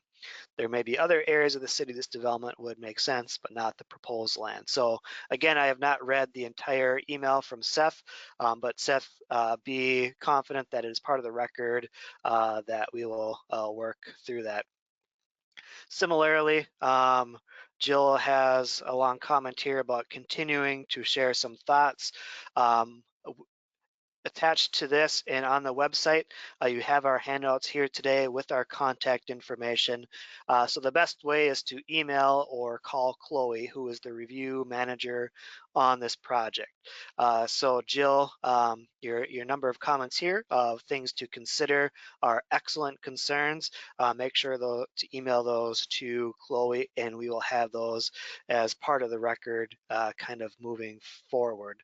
There may be other areas of the city this development would make sense, but not the proposed land. So again, I have not read the entire email from Seth, but Seth, be confident that it is part of the record, that we will work through that. Similarly, Jill has a long comment here about continuing to share some thoughts. Attached to this and on the website, you have our handouts here today with our contact information. So the best way is to email or call Chloe, who is the review manager on this project. So Jill, your number of comments here of things to consider are excellent concerns. Make sure to email those to Chloe, and we will have those as part of the record kind of moving forward.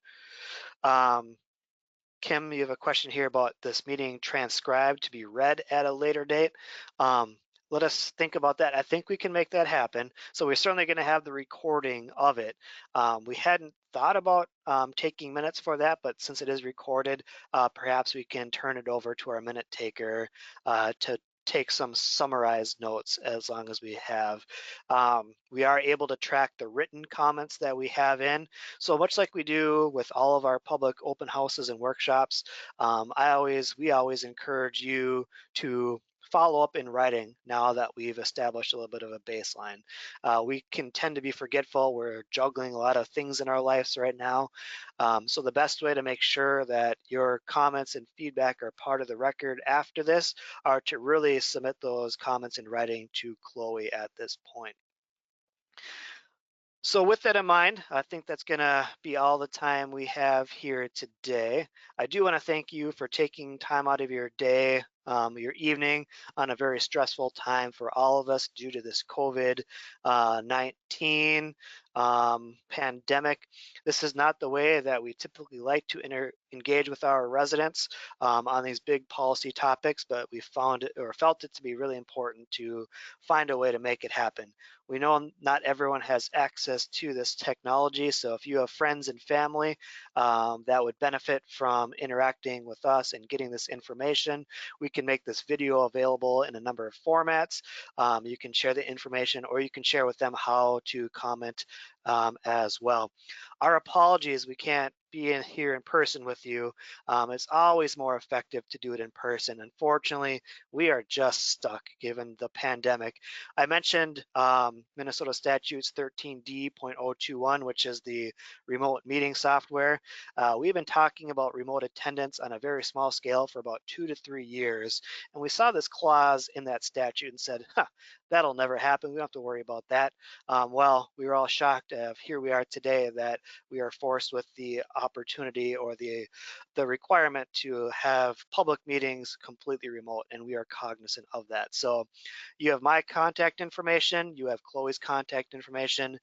Kim, you have a question here about this meeting transcribed to be read at a later date. Let us think about that. I think we can make that happen. So we're certainly going to have the recording of it. We hadn't thought about taking minutes for that, but since it is recorded, perhaps we can turn it over to our minute taker to take some summarized notes as long as we have. We are able to track the written comments that we have in. So much like we do with all of our public open houses and workshops, we always encourage you to follow up in writing now that we've established a little bit of a baseline. We can tend to be forgetful. We're juggling a lot of things in our lives right now. So the best way to make sure that your comments and feedback are part of the record after this are to really submit those comments in writing to Chloe at this point. So with that in mind, I think that's gonna be all the time we have here today. I do wanna thank you for taking time out of your day, your evening on a very stressful time for all of us due to this COVID-19 pandemic. This is not the way that we typically like to engage with our residents on these big policy topics, but we found it or felt it to be really important to find a way to make it happen. We know not everyone has access to this technology, so if you have friends and family that would benefit from interacting with us and getting this information, we can make this video available in a number of formats. You can share the information or you can share with them how to comment as well. Our apologies, we can't be here in person with you. It's always more effective to do it in person. Unfortunately, we are just stuck given the pandemic. I mentioned Minnesota Statutes 13D.021, which is the remote meeting software. We've been talking about remote attendance on a very small scale for about 2 to 3 years. And we saw this clause in that statute and said, huh, that'll never happen. We don't have to worry about that. Well, we were all shocked of here we are today that we are forced with the opportunity or the requirement to have public meetings completely remote, and we are cognizant of that. So you have my contact information, you have Chloe's contact information.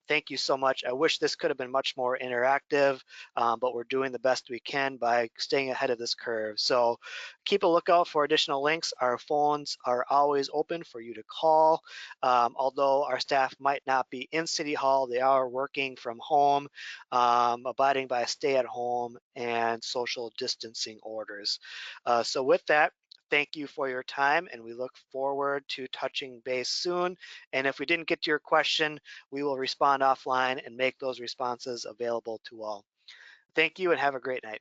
Thank you so much. I wish this could have been much more interactive, but we're doing the best we can by staying ahead of this curve. So keep a lookout for additional links. Our phones are always open for you to call. Although our staff might not be in City Hall, they are working from home, abiding by stay-at-home and social distancing orders. So with that, thank you for your time, and we look forward to touching base soon. And if we didn't get to your question, we will respond offline and make those responses available to all. Thank you and have a great night.